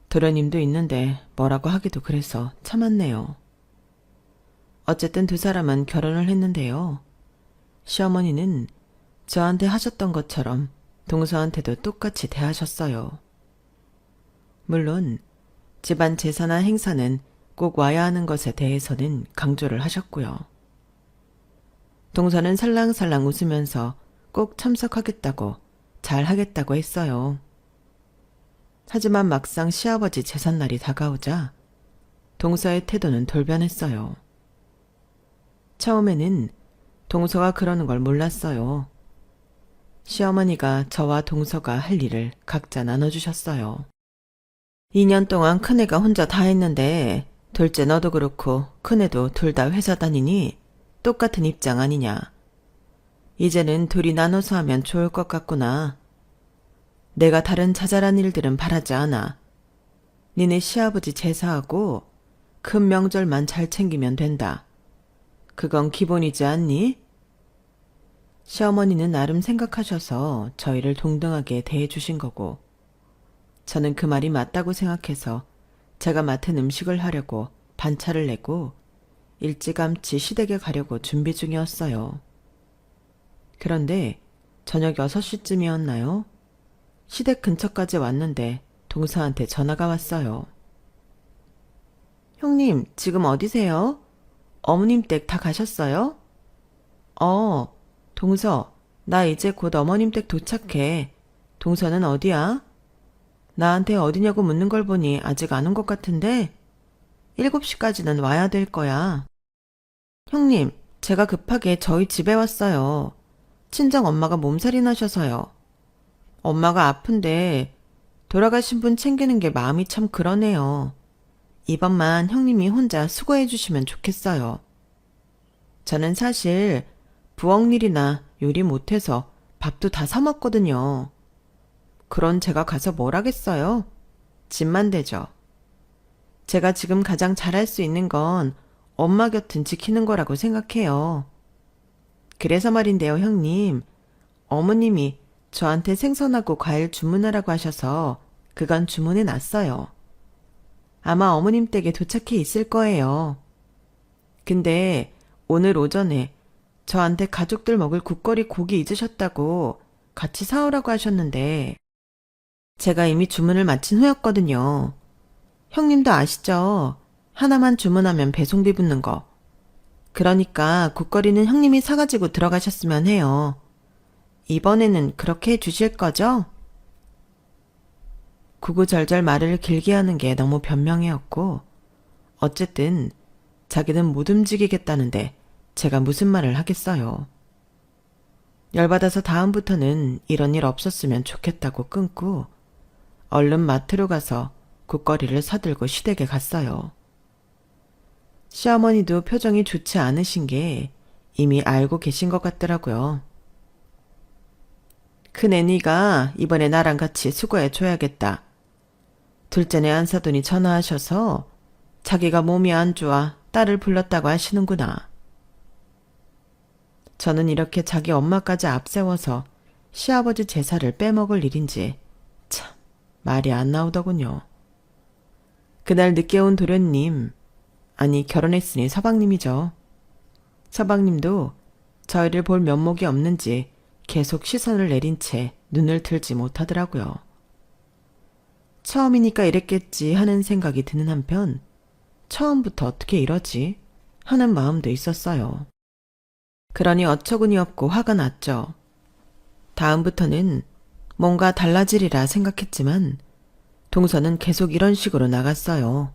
S1: 도련님도 있는데 뭐라고 하기도 그래서 참았네요. 어쨌든 두 사람은 결혼을 했는데요. 시어머니는 저한테 하셨던 것처럼 동서한테도 똑같이 대하셨어요. 물론 집안 제사나 행사는 꼭 와야 하는 것에 대해서는 강조를 하셨고요. 동서는 살랑살랑 웃으면서 꼭 참석하겠다고 잘하겠다고 했어요. 하지만 막상 시아버지 제삿날이 다가오자 동서의 태도는 돌변했어요. 처음에는 동서가 그러는 걸 몰랐어요. 시어머니가 저와 동서가 할 일을 각자 나눠주셨어요. 2년 동안 큰애가 혼자 다 했는데 둘째 너도 그렇고 큰애도 둘 다 회사 다니니 똑같은 입장 아니냐. 이제는 둘이 나눠서 하면 좋을 것 같구나. 내가 다른 자잘한 일들은 바라지 않아. 니네 시아버지 제사하고 큰 명절만 잘 챙기면 된다. 그건 기본이지 않니? 시어머니는 나름 생각하셔서 저희를 동등하게 대해주신 거고 저는 그 말이 맞다고 생각해서 제가 맡은 음식을 하려고 반차를 내고 일찌감치 시댁에 가려고 준비 중이었어요. 그런데 저녁 6시쯤이었나요? 시댁 근처까지 왔는데 동서한테 전화가 왔어요. 형님, 지금 어디세요? 어머님 댁 다 가셨어요? 동서, 나 이제 곧 어머님 댁 도착해. 동서는 어디야? 나한테 어디냐고 묻는 걸 보니 아직 안 온 것 같은데 7시까지는 와야 될 거야. 형님, 제가 급하게 저희 집에 왔어요. 친정 엄마가 몸살이 나셔서요. 엄마가 아픈데 돌아가신 분 챙기는 게 마음이 참 그러네요. 이번만 형님이 혼자 수고해 주시면 좋겠어요. 저는 사실 부엌 일이나 요리 못해서 밥도 다 사 먹거든요. 그런 제가 가서 뭘 하겠어요? 집만 되죠. 제가 지금 가장 잘할 수 있는 건 엄마 곁은 지키는 거라고 생각해요. 그래서 말인데요, 형님. 어머님이 저한테 생선하고 과일 주문하라고 하셔서 그건 주문해 놨어요. 아마 어머님 댁에 도착해 있을 거예요. 근데 오늘 오전에 저한테 가족들 먹을 국거리 고기 잊으셨다고 같이 사오라고 하셨는데 제가 이미 주문을 마친 후였거든요. 형님도 아시죠? 하나만 주문하면 배송비 붙는 거. 그러니까 국거리는 형님이 사가지고 들어가셨으면 해요. 이번에는 그렇게 해주실 거죠? 구구절절 말을 길게 하는 게 너무 변명이었고 어쨌든 자기는 못 움직이겠다는데 제가 무슨 말을 하겠어요. 열받아서 다음부터는 이런 일 없었으면 좋겠다고 끊고 얼른 마트로 가서 국거리를 사들고 시댁에 갔어요. 시어머니도 표정이 좋지 않으신 게 이미 알고 계신 것 같더라고요. 큰애니가 이번에 나랑 같이 수고해줘야겠다. 둘째네 안사돈이 전화하셔서 자기가 몸이 안 좋아 딸을 불렀다고 하시는구나. 저는 이렇게 자기 엄마까지 앞세워서 시아버지 제사를 빼먹을 일인지 참 말이 안 나오더군요. 그날 늦게 온 도련님, 아니 결혼했으니 서방님이죠. 서방님도 저희를 볼 면목이 없는지 계속 시선을 내린 채 눈을 들지 못하더라고요. 처음이니까 이랬겠지 하는 생각이 드는 한편 처음부터 어떻게 이러지 하는 마음도 있었어요. 그러니 어처구니 없고 화가 났죠. 다음부터는 뭔가 달라지리라 생각했지만 동서는 계속 이런 식으로 나갔어요.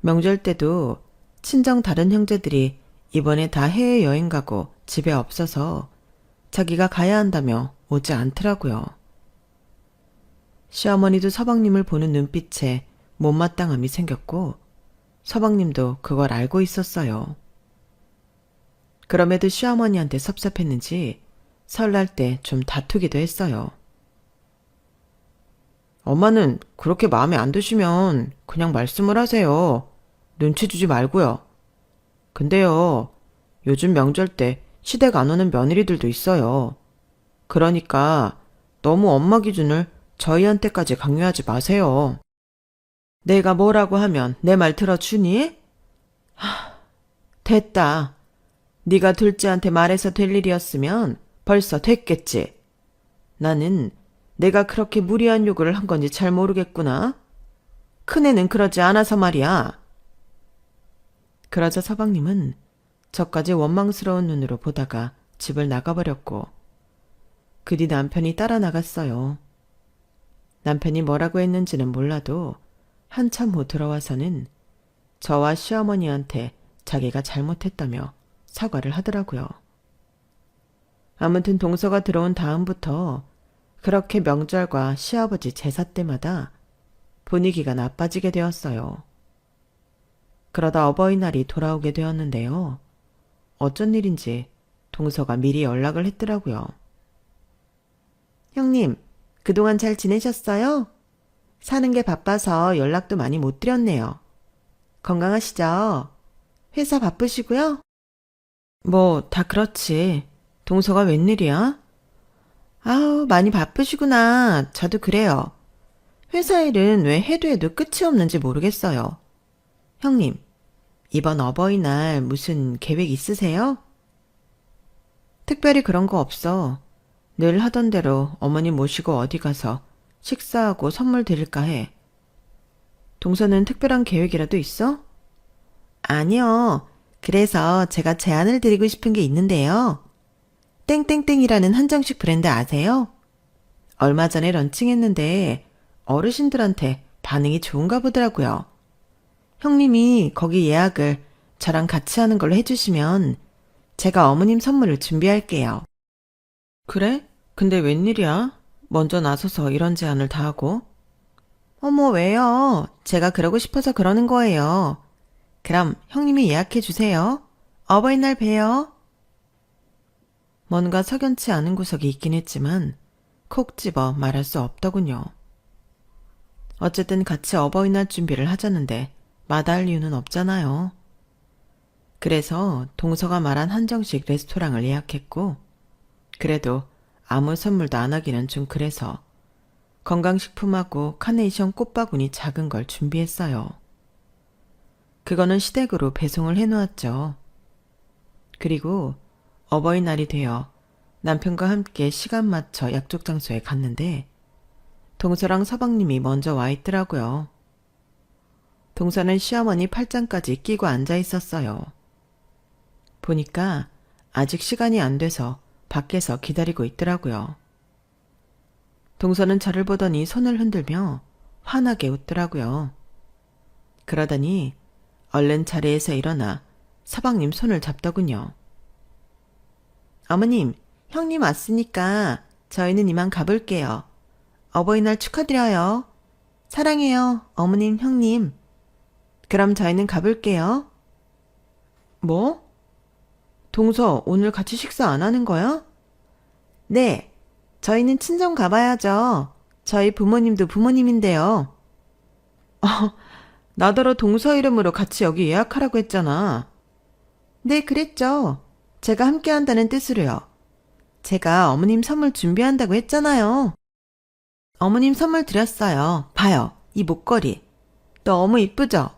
S1: 명절 때도 친정 다른 형제들이 이번에 다 해외여행 가고 집에 없어서 자기가 가야 한다며 오지 않더라고요. 시어머니도 서방님을 보는 눈빛에 못마땅함이 생겼고 서방님도 그걸 알고 있었어요. 그럼에도 시어머니한테 섭섭했는지 설날 때 좀 다투기도 했어요. 엄마는 그렇게 마음에 안 드시면 그냥 말씀을 하세요. 눈치 주지 말고요. 근데요, 요즘 명절 때 시댁 안 오는 며느리들도 있어요. 그러니까 너무 엄마 기준을 저희한테까지 강요하지 마세요. 내가 뭐라고 하면 내 말 들어주니? 됐다. 네가 둘째한테 말해서 될 일이었으면 벌써 됐겠지. 나는 내가 그렇게 무리한 요구를 한 건지 잘 모르겠구나. 큰애는 그러지 않아서 말이야. 그러자 서방님은 저까지 원망스러운 눈으로 보다가 집을 나가버렸고 그 뒤 남편이 따라 나갔어요. 남편이 뭐라고 했는지는 몰라도 한참 후 들어와서는 저와 시어머니한테 자기가 잘못했다며 사과를 하더라고요. 아무튼 동서가 들어온 다음부터 그렇게 명절과 시아버지 제사 때마다 분위기가 나빠지게 되었어요. 그러다 어버이날이 돌아오게 되었는데요. 어쩐 일인지 동서가 미리 연락을 했더라고요. 형님, 그동안 잘 지내셨어요? 사는 게 바빠서 연락도 많이 못 드렸네요. 건강하시죠? 회사 바쁘시고요? 뭐 다 그렇지. 동서가 웬일이야? 아우, 많이 바쁘시구나. 저도 그래요. 회사 일은 왜 해도 해도 끝이 없는지 모르겠어요. 형님, 이번 어버이날 무슨 계획 있으세요? 특별히 그런 거 없어. 늘 하던 대로 어머니 모시고 어디 가서 식사하고 선물 드릴까 해. 동서는 특별한 계획이라도 있어? 아니요. 그래서 제가 제안을 드리고 싶은 게 있는데요. 땡땡땡이라는 한정식 브랜드 아세요? 얼마 전에 런칭했는데 어르신들한테 반응이 좋은가 보더라고요. 형님이 거기 예약을 저랑 같이 하는 걸로 해주시면 제가 어머님 선물을 준비할게요. 그래? 근데 웬일이야? 먼저 나서서 이런 제안을 다 하고. 어머, 왜요? 제가 그러고 싶어서 그러는 거예요. 그럼 형님이 예약해 주세요. 어버이날 봬요. 뭔가 석연치 않은 구석이 있긴 했지만 콕 집어 말할 수 없더군요. 어쨌든 같이 어버이날 준비를 하자는데 마다할 이유는 없잖아요. 그래서 동서가 말한 한정식 레스토랑을 예약했고 그래도 아무 선물도 안 하기는 좀 그래서 건강식품하고 카네이션 꽃바구니 작은 걸 준비했어요. 그거는 시댁으로 배송을 해놓았죠. 그리고 어버이날이 되어 남편과 함께 시간 맞춰 약속 장소에 갔는데 동서랑 서방님이 먼저 와 있더라고요. 동서는 시어머니 팔짱까지 끼고 앉아 있었어요. 보니까 아직 시간이 안 돼서 밖에서 기다리고 있더라고요. 동서는 저를 보더니 손을 흔들며 환하게 웃더라고요. 그러더니 얼른 자리에서 일어나 서방님 손을 잡더군요. 어머님, 형님 왔으니까 저희는 이만 가볼게요. 어버이날 축하드려요. 사랑해요, 어머님, 형님. 그럼 저희는 가볼게요. 뭐? 동서, 오늘 같이 식사 안 하는 거야? 네, 저희는 친정 가봐야죠. 저희 부모님도 부모님인데요. 나더러 동서 이름으로 같이 여기 예약하라고 했잖아. 네, 그랬죠. 제가 함께 한다는 뜻으로요. 제가 어머님 선물 준비한다고 했잖아요. 어머님 선물 드렸어요. 봐요, 이 목걸이. 너무 이쁘죠?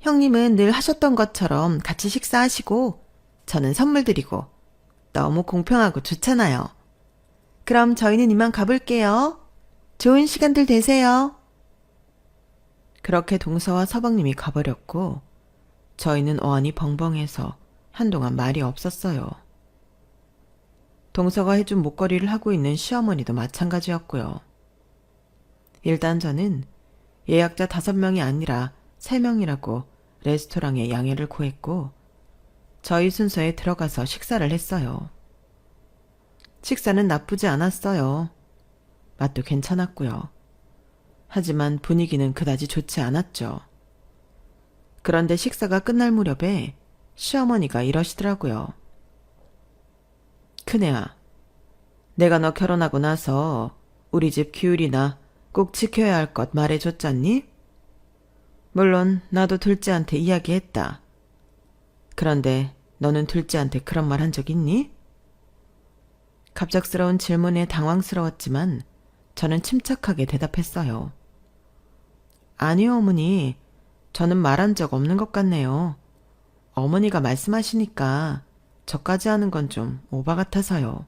S1: 형님은 늘 하셨던 것처럼 같이 식사하시고 저는 선물 드리고 너무 공평하고 좋잖아요. 그럼 저희는 이만 가볼게요. 좋은 시간들 되세요. 그렇게 동서와 서방님이 가버렸고 저희는 어안이 벙벙해서 한동안 말이 없었어요. 동서가 해준 목걸이를 하고 있는 시어머니도 마찬가지였고요. 일단 저는 예약자 5명이 아니라 3명이라고 레스토랑에 양해를 구했고 저희 순서에 들어가서 식사를 했어요. 식사는 나쁘지 않았어요. 맛도 괜찮았고요. 하지만 분위기는 그다지 좋지 않았죠. 그런데 식사가 끝날 무렵에 시어머니가 이러시더라고요. 큰애야, 내가 너 결혼하고 나서 우리 집 기울이나 꼭 지켜야 할 것 말해줬잖니? 물론 나도 둘째한테 이야기했다. 그런데 너는 둘째한테 그런 말 한 적 있니? 갑작스러운 질문에 당황스러웠지만 저는 침착하게 대답했어요. 아니요, 어머니. 저는 말한 적 없는 것 같네요. 어머니가 말씀하시니까 저까지 하는 건 좀 오바 같아서요.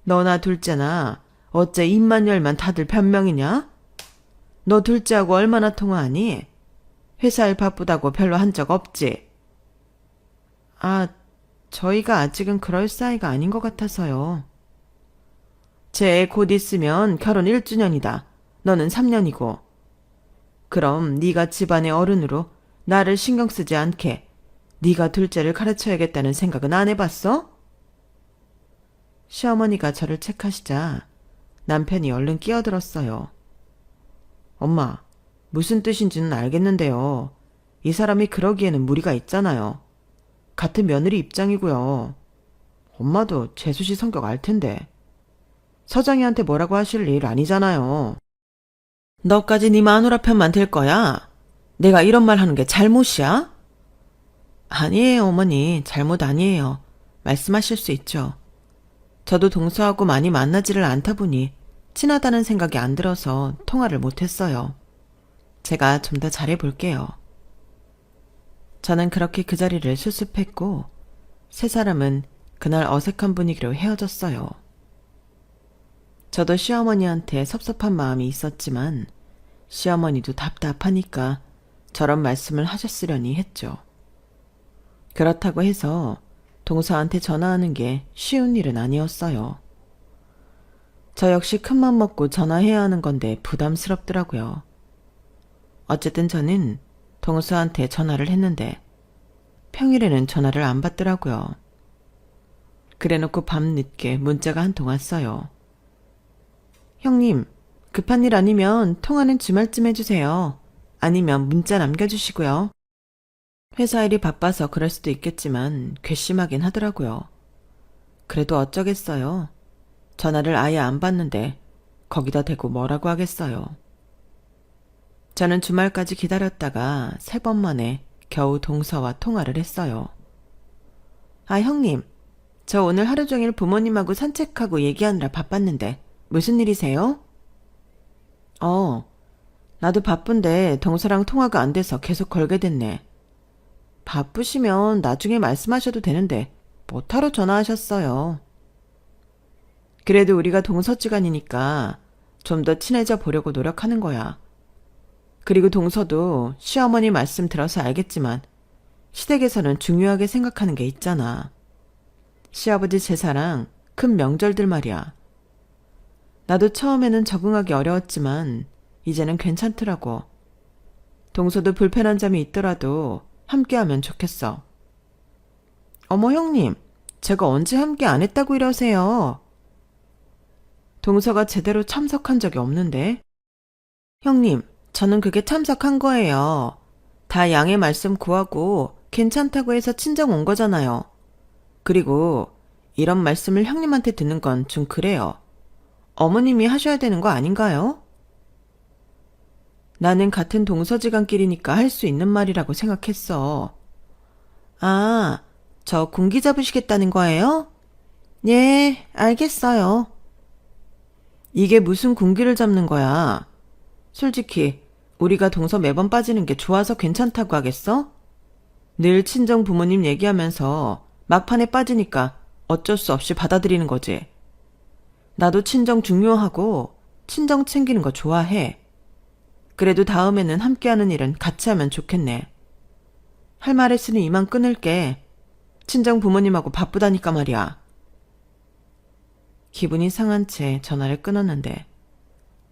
S1: 너나 둘째나 어째 입만 열면 다들 변명이냐? 너 둘째하고 얼마나 통화하니? 회사 일 바쁘다고 별로 한 적 없지? 아, 저희가 아직은 그럴 사이가 아닌 것 같아서요. 쟤 곧 있으면 결혼 1주년이다. 너는 3년이고. 그럼 네가 집안의 어른으로 나를 신경 쓰지 않게 네가 둘째를 가르쳐야겠다는 생각은 안 해봤어? 시어머니가 저를 책하시자 남편이 얼른 끼어들었어요. 엄마, 무슨 뜻인지는 알겠는데요. 이 사람이 그러기에는 무리가 있잖아요. 같은 며느리 입장이고요. 엄마도 재수씨 성격 알 텐데. 서장이한테 뭐라고 하실 일 아니잖아요. 너까지 네 마누라 편만 들 거야? 내가 이런 말 하는 게 잘못이야? 아니에요, 어머니. 잘못 아니에요. 말씀하실 수 있죠. 저도 동서하고 많이 만나지를 않다 보니 친하다는 생각이 안 들어서 통화를 못했어요. 제가 좀 더 잘해볼게요. 저는 그렇게 그 자리를 수습했고 세 사람은 그날 어색한 분위기로 헤어졌어요. 저도 시어머니한테 섭섭한 마음이 있었지만 시어머니도 답답하니까 저런 말씀을 하셨으려니 했죠. 그렇다고 해서 동서한테 전화하는 게 쉬운 일은 아니었어요. 저 역시 큰맘 먹고 전화해야 하는 건데 부담스럽더라고요. 어쨌든 저는 동서한테 전화를 했는데 평일에는 전화를 안 받더라고요. 그래놓고 밤늦게 문자가 한 통 왔어요. 형님, 급한 일 아니면 통화는 주말쯤 해주세요. 아니면 문자 남겨주시고요. 회사 일이 바빠서 그럴 수도 있겠지만 괘씸하긴 하더라고요. 그래도 어쩌겠어요. 전화를 아예 안 받는데 거기다 대고 뭐라고 하겠어요. 저는 주말까지 기다렸다가 3번 만에 겨우 동서와 통화를 했어요. 아, 형님. 저 오늘 하루 종일 부모님하고 산책하고 얘기하느라 바빴는데 무슨 일이세요? 나도 바쁜데 동서랑 통화가 안 돼서 계속 걸게 됐네. 바쁘시면 나중에 말씀하셔도 되는데 뭐하러 전화하셨어요? 그래도 우리가 동서지간이니까 좀 더 친해져 보려고 노력하는 거야. 그리고 동서도 시어머니 말씀 들어서 알겠지만 시댁에서는 중요하게 생각하는 게 있잖아. 시아버지 제사랑 큰 명절들 말이야. 나도 처음에는 적응하기 어려웠지만 이제는 괜찮더라고. 동서도 불편한 점이 있더라도 함께하면 좋겠어. 어머, 형님, 제가 언제 함께 안 했다고 이러세요? 동서가 제대로 참석한 적이 없는데. 형님, 저는 그게 참석한 거예요. 다 양해 말씀 구하고 괜찮다고 해서 친정 온 거잖아요. 그리고 이런 말씀을 형님한테 듣는 건 좀 그래요. 어머님이 하셔야 되는 거 아닌가요? 나는 같은 동서지간끼리니까 할 수 있는 말이라고 생각했어. 아, 저 군기 잡으시겠다는 거예요? 예, 알겠어요. 이게 무슨 군기를 잡는 거야? 솔직히 우리가 동서 매번 빠지는 게 좋아서 괜찮다고 하겠어? 늘 친정 부모님 얘기하면서 막판에 빠지니까 어쩔 수 없이 받아들이는 거지. 나도 친정 중요하고 친정 챙기는 거 좋아해. 그래도 다음에는 함께하는 일은 같이 하면 좋겠네. 할 말 했으니 이만 끊을게. 친정 부모님하고 바쁘다니까 말이야. 기분이 상한 채 전화를 끊었는데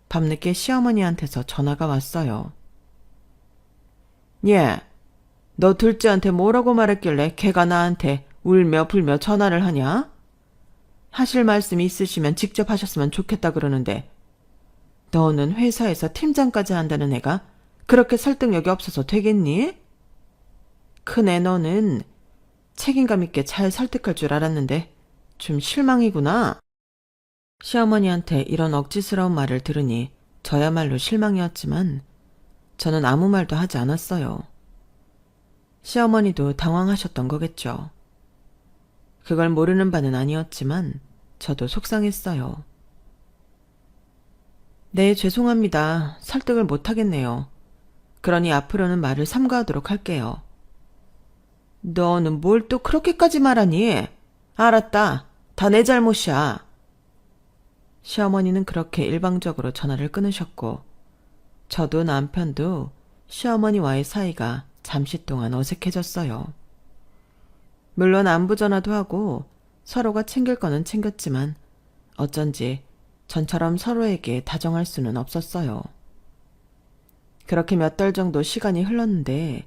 S1: 밤늦게 시어머니한테서 전화가 왔어요. 예, 너 둘째한테 뭐라고 말했길래 걔가 나한테 울며 불며 전화를 하냐? 하실 말씀이 있으시면 직접 하셨으면 좋겠다 그러는데 너는 회사에서 팀장까지 한다는 애가 그렇게 설득력이 없어서 되겠니? 큰애 너는 책임감 있게 잘 설득할 줄 알았는데 좀 실망이구나. 시어머니한테 이런 억지스러운 말을 들으니 저야말로 실망이었지만 저는 아무 말도 하지 않았어요. 시어머니도 당황하셨던 거겠죠. 그걸 모르는 바는 아니었지만 저도 속상했어요. 네, 죄송합니다. 설득을 못하겠네요. 그러니 앞으로는 말을 삼가하도록 할게요. 너는 뭘 또 그렇게까지 말하니? 알았다. 다 내 잘못이야. 시어머니는 그렇게 일방적으로 전화를 끊으셨고 저도 남편도 시어머니와의 사이가 잠시 동안 어색해졌어요. 물론 안부 전화도 하고 서로가 챙길 거는 챙겼지만 어쩐지 전처럼 서로에게 다정할 수는 없었어요. 그렇게 몇 달 정도 시간이 흘렀는데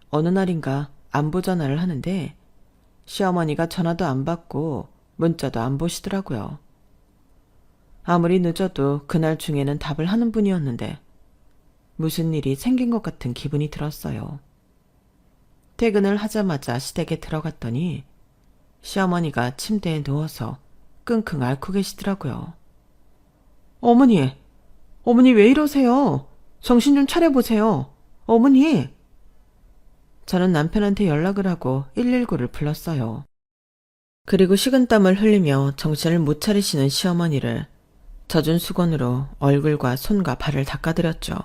S1: 어느 날인가 안부 전화를 하는데 시어머니가 전화도 안 받고 문자도 안 보시더라고요. 아무리 늦어도 그날 중에는 답을 하는 분이었는데 무슨 일이 생긴 것 같은 기분이 들었어요. 퇴근을 하자마자 시댁에 들어갔더니 시어머니가 침대에 누워서 끙끙 앓고 계시더라고요. 어머니, 어머니 왜 이러세요? 정신 좀 차려보세요. 어머니! 저는 남편한테 연락을 하고 119를 불렀어요. 그리고 식은땀을 흘리며 정신을 못 차리시는 시어머니를 젖은 수건으로 얼굴과 손과 발을 닦아드렸죠.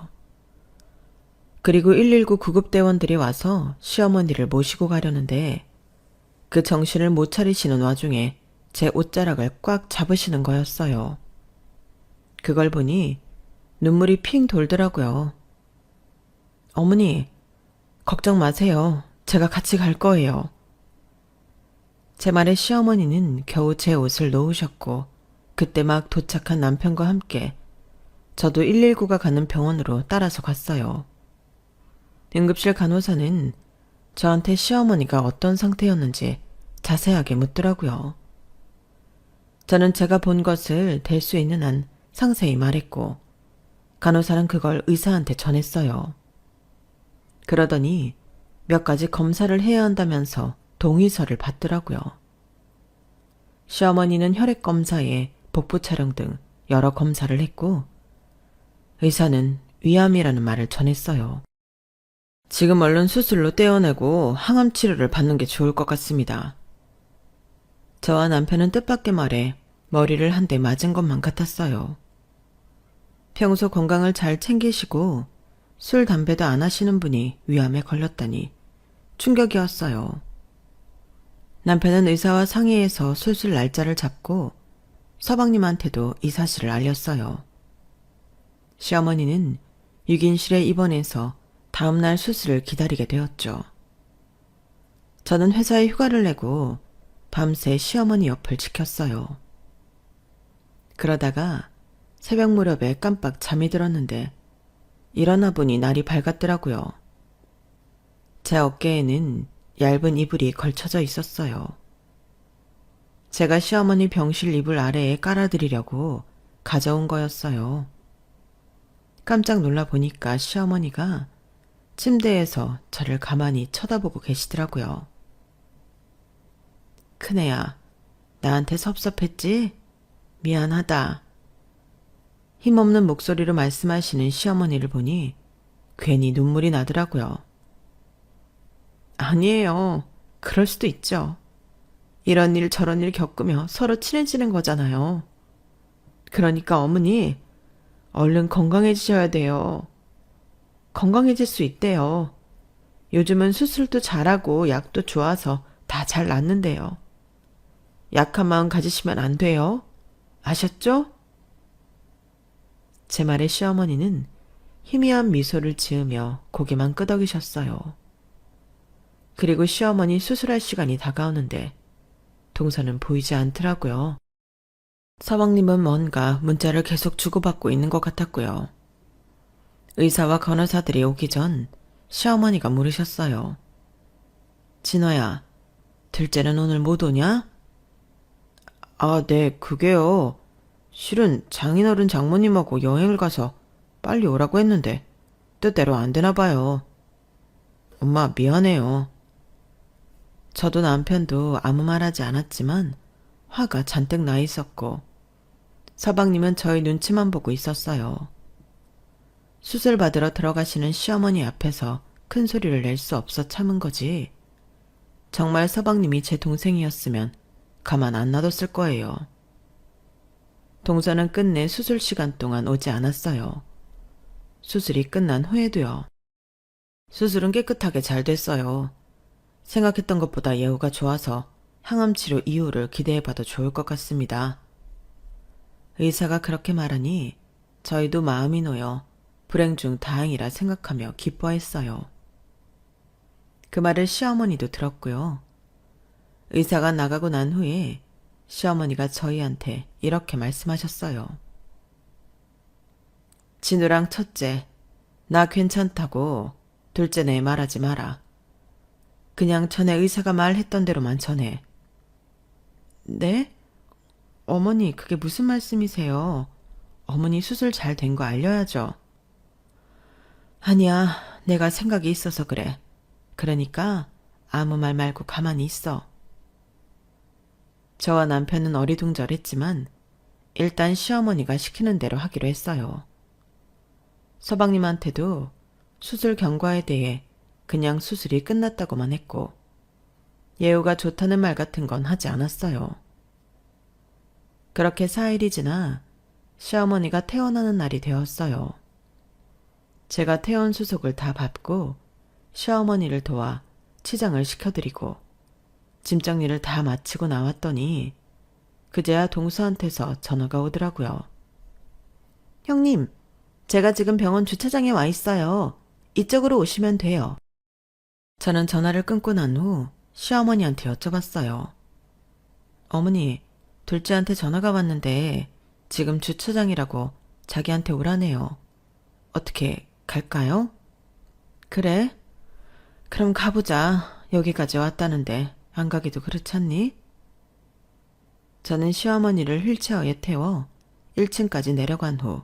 S1: 그리고 119 구급대원들이 와서 시어머니를 모시고 가려는데 그 정신을 못 차리시는 와중에 제 옷자락을 꽉 잡으시는 거였어요. 그걸 보니 눈물이 핑 돌더라고요. 어머니, 걱정 마세요. 제가 같이 갈 거예요. 제 말에 시어머니는 겨우 제 옷을 놓으셨고 그때 막 도착한 남편과 함께 저도 119가 가는 병원으로 따라서 갔어요. 응급실 간호사는 저한테 시어머니가 어떤 상태였는지 자세하게 묻더라고요. 저는 제가 본 것을 될 수 있는 한 상세히 말했고 간호사는 그걸 의사한테 전했어요. 그러더니 몇 가지 검사를 해야 한다면서 동의서를 받더라고요. 시어머니는 혈액검사에 복부 촬영 등 여러 검사를 했고 의사는 위암이라는 말을 전했어요. 지금 얼른 수술로 떼어내고 항암 치료를 받는 게 좋을 것 같습니다. 저와 남편은 뜻밖의 말에 머리를 한 대 맞은 것만 같았어요. 평소 건강을 잘 챙기시고 술, 담배도 안 하시는 분이 위암에 걸렸다니 충격이었어요. 남편은 의사와 상의해서 수술 날짜를 잡고 서방님한테도 이 사실을 알렸어요. 시어머니는 6인실에 입원해서 다음날 수술을 기다리게 되었죠. 저는 회사에 휴가를 내고 밤새 시어머니 옆을 지켰어요. 그러다가 새벽 무렵에 깜빡 잠이 들었는데 일어나 보니 날이 밝았더라고요. 제 어깨에는 얇은 이불이 걸쳐져 있었어요. 제가 시어머니 병실 이불 아래에 깔아드리려고 가져온 거였어요. 깜짝 놀라 보니까 시어머니가 침대에서 저를 가만히 쳐다보고 계시더라고요. 큰애야, 나한테 섭섭했지? 미안하다. 힘없는 목소리로 말씀하시는 시어머니를 보니 괜히 눈물이 나더라고요. 아니에요. 그럴 수도 있죠. 이런 일 저런 일 겪으며 서로 친해지는 거잖아요. 그러니까 어머니, 얼른 건강해지셔야 돼요. 건강해질 수 있대요. 요즘은 수술도 잘하고 약도 좋아서 다 잘 낫는데요. 약한 마음 가지시면 안 돼요. 아셨죠? 제 말에 시어머니는 희미한 미소를 지으며 고개만 끄덕이셨어요. 그리고 시어머니 수술할 시간이 다가오는데 동서는 보이지 않더라고요. 서방님은 뭔가 문자를 계속 주고받고 있는 것 같았고요. 의사와 간호사들이 오기 전 시어머니가 물으셨어요. 진호야, 둘째는 오늘 못 오냐? 아, 네, 그게요. 실은 장인어른 장모님하고 여행을 가서 빨리 오라고 했는데 뜻대로 안 되나 봐요. 엄마 미안해요. 저도 남편도 아무 말하지 않았지만 화가 잔뜩 나 있었고 서방님은 저희 눈치만 보고 있었어요. 수술 받으러 들어가시는 시어머니 앞에서 큰 소리를 낼 수 없어 참은 거지. 정말 서방님이 제 동생이었으면 가만 안 놔뒀을 거예요. 동서는 끝내 수술 시간 동안 오지 않았어요. 수술이 끝난 후에도요. 수술은 깨끗하게 잘 됐어요. 생각했던 것보다 예후가 좋아서 항암 치료 이후를 기대해봐도 좋을 것 같습니다. 의사가 그렇게 말하니 저희도 마음이 놓여 불행 중 다행이라 생각하며 기뻐했어요. 그 말을 시어머니도 들었고요. 의사가 나가고 난 후에 시어머니가 저희한테 이렇게 말씀하셨어요. 진우랑 첫째, 나 괜찮다고 둘째네 말하지 마라. 그냥 전에 의사가 말했던 대로만 전해. 네? 어머니, 그게 무슨 말씀이세요? 어머니 수술 잘 된 거 알려야죠. 아니야, 내가 생각이 있어서 그래. 그러니까 아무 말 말고 가만히 있어. 저와 남편은 어리둥절했지만 일단 시어머니가 시키는 대로 하기로 했어요. 서방님한테도 수술 경과에 대해 그냥 수술이 끝났다고만 했고 예후가 좋다는 말 같은 건 하지 않았어요. 그렇게 4일이 지나 시어머니가 퇴원하는 날이 되었어요. 제가 퇴원 수속을 다 밟고 시어머니를 도와 치장을 시켜드리고 짐 정리를 다 마치고 나왔더니 그제야 동서한테서 전화가 오더라고요. 형님, 제가 지금 병원 주차장에 와 있어요. 이쪽으로 오시면 돼요. 저는 전화를 끊고 난 후 시어머니한테 여쭤봤어요. 어머니, 둘째한테 전화가 왔는데 지금 주차장이라고 자기한테 오라네요. 어떻게 갈까요? 그래? 그럼 가보자. 여기까지 왔다는데 안 가기도 그렇잖니? 저는 시어머니를 휠체어에 태워 1층까지 내려간 후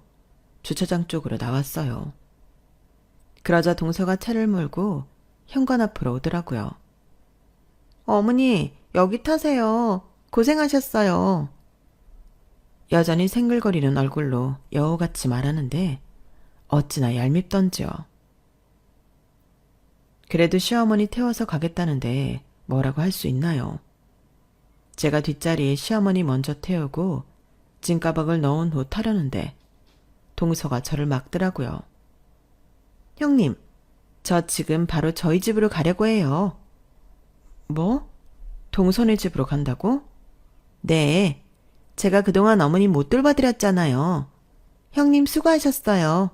S1: 주차장 쪽으로 나왔어요. 그러자 동서가 차를 몰고 현관 앞으로 오더라고요. 어머니, 여기 타세요. 고생하셨어요. 여전히 생글거리는 얼굴로 여우같이 말하는데 어찌나 얄밉던지요. 그래도 시어머니 태워서 가겠다는데 뭐라고 할 수 있나요? 제가 뒷자리에 시어머니 먼저 태우고 짐가방을 넣은 후 타려는데 동서가 저를 막더라고요. 형님, 저 지금 바로 저희 집으로 가려고 해요. 뭐? 동선의 집으로 간다고? 네, 제가 그동안 어머니 못 돌봐드렸잖아요. 형님 수고하셨어요.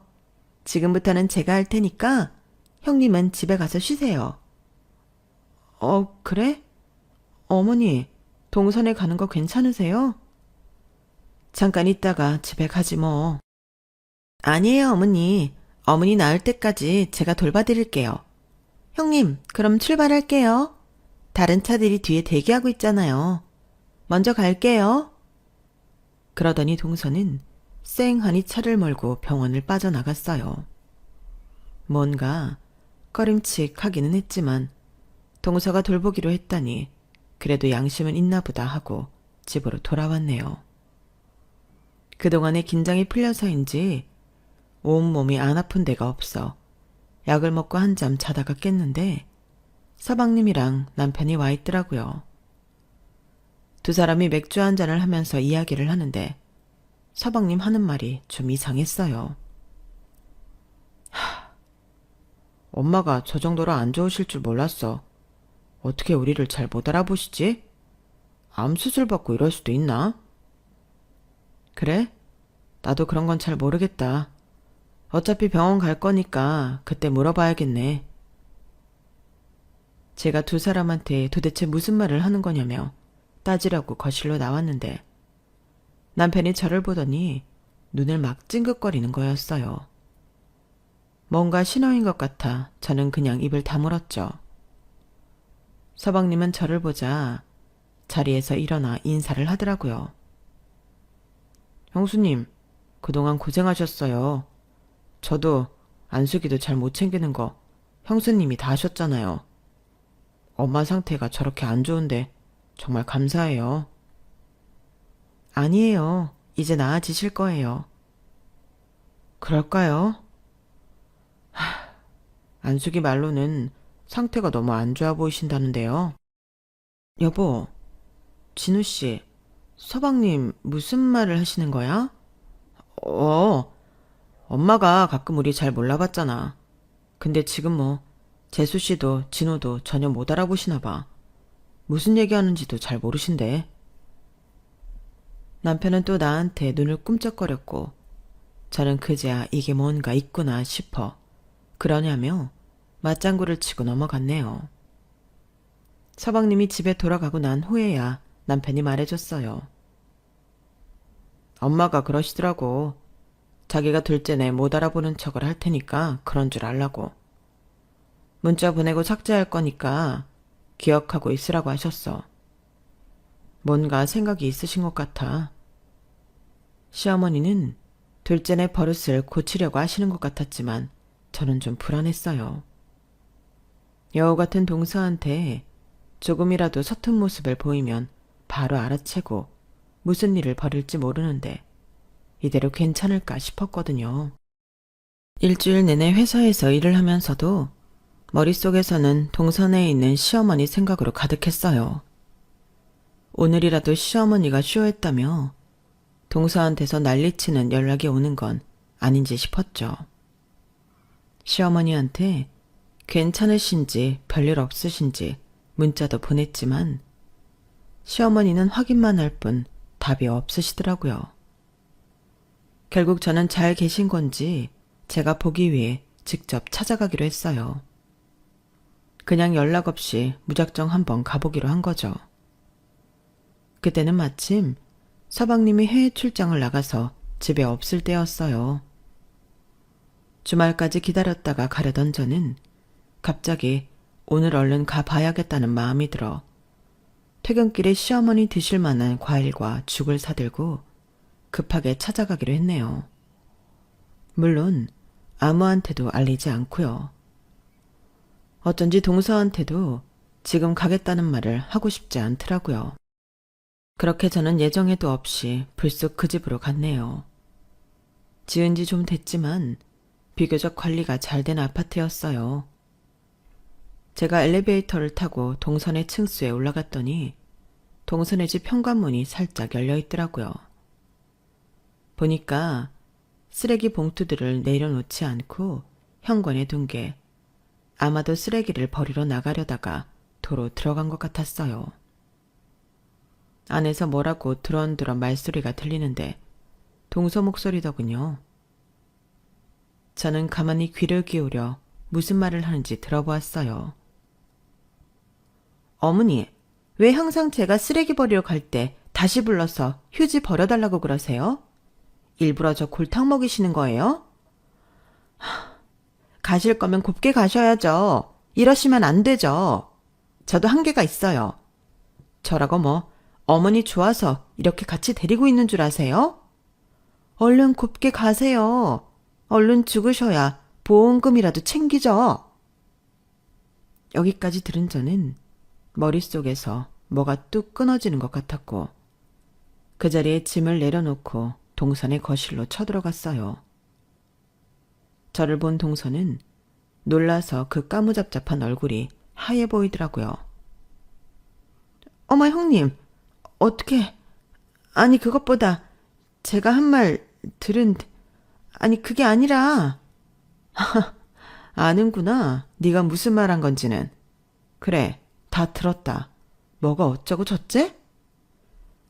S1: 지금부터는 제가 할 테니까 형님은 집에 가서 쉬세요. 그래? 어머니, 동선에 가는 거 괜찮으세요? 잠깐 있다가 집에 가지 뭐. 아니에요, 어머니. 어머니 나을 때까지 제가 돌봐드릴게요. 형님, 그럼 출발할게요. 다른 차들이 뒤에 대기하고 있잖아요. 먼저 갈게요. 그러더니 동서는 쌩하니 차를 몰고 병원을 빠져나갔어요. 뭔가 꺼림칙하기는 했지만 동서가 돌보기로 했다니 그래도 양심은 있나 보다 하고 집으로 돌아왔네요. 그동안의 긴장이 풀려서인지 온몸이 안 아픈 데가 없어 약을 먹고 한잠 자다가 깼는데 서방님이랑 남편이 와 있더라고요. 두 사람이 맥주 한잔을 하면서 이야기를 하는데 서방님 하는 말이 좀 이상했어요. 엄마가 저 정도로 안 좋으실 줄 몰랐어. 어떻게 우리를 잘 못 알아보시지? 암 수술 받고 이럴 수도 있나? 그래? 나도 그런 건 잘 모르겠다. 어차피 병원 갈 거니까 그때 물어봐야겠네. 제가 두 사람한테 도대체 무슨 말을 하는 거냐며 따지려고 거실로 나왔는데 남편이 저를 보더니 눈을 막 찡긋거리는 거였어요. 뭔가 신호인 것 같아 저는 그냥 입을 다물었죠. 서방님은 저를 보자 자리에서 일어나 인사를 하더라고요. 형수님, 그동안 고생하셨어요. 저도 안숙이도 잘 못 챙기는 거 형수님이 다 하셨잖아요. 엄마 상태가 저렇게 안 좋은데 정말 감사해요. 아니에요. 이제 나아지실 거예요. 그럴까요? 안숙이 말로는 상태가 너무 안 좋아 보이신다는데요. 여보, 진우씨, 서방님 무슨 말을 하시는 거야? 엄마가 가끔 우리 잘 몰라봤잖아. 근데 지금 뭐 재수씨도 진우도 전혀 못 알아보시나 봐. 무슨 얘기하는지도 잘 모르신대. 남편은 또 나한테 눈을 꿈쩍거렸고 저는 그제야 이게 뭔가 있구나 싶어 그러냐며 맞장구를 치고 넘어갔네요. 서방님이 집에 돌아가고 난 후에야 남편이 말해줬어요. 엄마가 그러시더라고. 자기가 둘째네 못 알아보는 척을 할 테니까 그런 줄 알라고. 문자 보내고 삭제할 거니까 기억하고 있으라고 하셨어. 뭔가 생각이 있으신 것 같아. 시어머니는 둘째네 버릇을 고치려고 하시는 것 같았지만 저는 좀 불안했어요. 여우 같은 동서한테 조금이라도 서툰 모습을 보이면 바로 알아채고 무슨 일을 벌일지 모르는데 이대로 괜찮을까 싶었거든요. 일주일 내내 회사에서 일을 하면서도 머릿속에서는 동선에 있는 시어머니 생각으로 가득했어요. 오늘이라도 시어머니가 쇼했다며 동서한테서 난리치는 연락이 오는 건 아닌지 싶었죠. 시어머니한테 괜찮으신지 별일 없으신지 문자도 보냈지만 시어머니는 확인만 할 뿐 답이 없으시더라고요. 결국 저는 잘 계신 건지 제가 보기 위해 직접 찾아가기로 했어요. 그냥 연락 없이 무작정 한번 가보기로 한 거죠. 그때는 마침 서방님이 해외 출장을 나가서 집에 없을 때였어요. 주말까지 기다렸다가 가려던 저는 갑자기 오늘 얼른 가봐야겠다는 마음이 들어 퇴근길에 시어머니 드실 만한 과일과 죽을 사들고 급하게 찾아가기로 했네요. 물론 아무한테도 알리지 않고요. 어쩐지 동서한테도 지금 가겠다는 말을 하고 싶지 않더라고요. 그렇게 저는 예정에도 없이 불쑥 그 집으로 갔네요. 지은 지 좀 됐지만 비교적 관리가 잘 된 아파트였어요. 제가 엘리베이터를 타고 동선의 층수에 올라갔더니 동선의 집 현관문이 살짝 열려 있더라고요. 보니까 쓰레기 봉투들을 내려놓지 않고 현관에 둔 게 아마도 쓰레기를 버리러 나가려다가 도로 들어간 것 같았어요. 안에서 뭐라고 드런드런 말소리가 들리는데 동서 목소리더군요. 저는 가만히 귀를 기울여 무슨 말을 하는지 들어보았어요. 어머니, 왜 항상 제가 쓰레기 버리러 갈 때 다시 불러서 휴지 버려달라고 그러세요? 일부러 저 골탕 먹이시는 거예요? 가실 거면 곱게 가셔야죠. 이러시면 안 되죠. 저도 한계가 있어요. 저라고 뭐 어머니 좋아서 이렇게 같이 데리고 있는 줄 아세요? 얼른 곱게 가세요. 얼른 죽으셔야 보험금이라도 챙기죠. 여기까지 들은 저는 머릿속에서 뭐가 뚝 끊어지는 것 같았고 그 자리에 짐을 내려놓고 동선의 거실로 쳐들어갔어요. 저를 본 동선은 놀라서 그 까무잡잡한 얼굴이 하얘 보이더라고요. 어머 형님, 어떻게... 아니 그것보다 제가 한 말 아니 그게 아니라... 아는구나. 네가 무슨 말 한 건지는. 그래, 다 들었다. 뭐가 어쩌고 저째?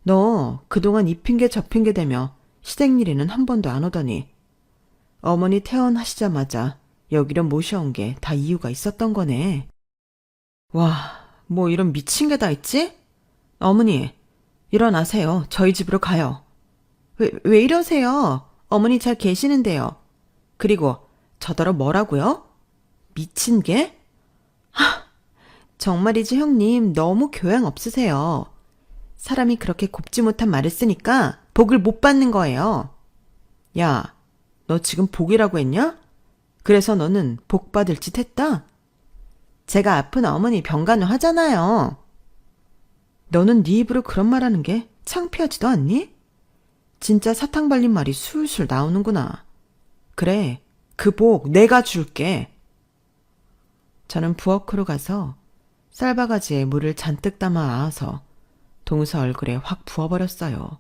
S1: 너 그동안 이 핑계 저 핑계 대며 시댁일에는 한 번도 안 오더니 어머니 퇴원하시자마자 여기로 모셔온 게 다 이유가 있었던 거네. 와, 뭐 이런 미친 게 다 있지? 어머니, 일어나세요. 저희 집으로 가요. 왜 이러세요? 어머니 잘 계시는데요. 그리고 저더러 뭐라고요? 미친 게? 정말이지 형님 너무 교양 없으세요. 사람이 그렇게 곱지 못한 말을 쓰니까 복을 못 받는 거예요. 야, 너 지금 복이라고 했냐? 그래서 너는 복 받을 짓 했다? 제가 아픈 어머니 병간호 하잖아요. 너는 네 입으로 그런 말 하는 게 창피하지도 않니? 진짜 사탕 발린 말이 술술 나오는구나. 그래, 그 복 내가 줄게. 저는 부엌으로 가서 쌀바가지에 물을 잔뜩 담아 아아서 동서 얼굴에 확 부어버렸어요.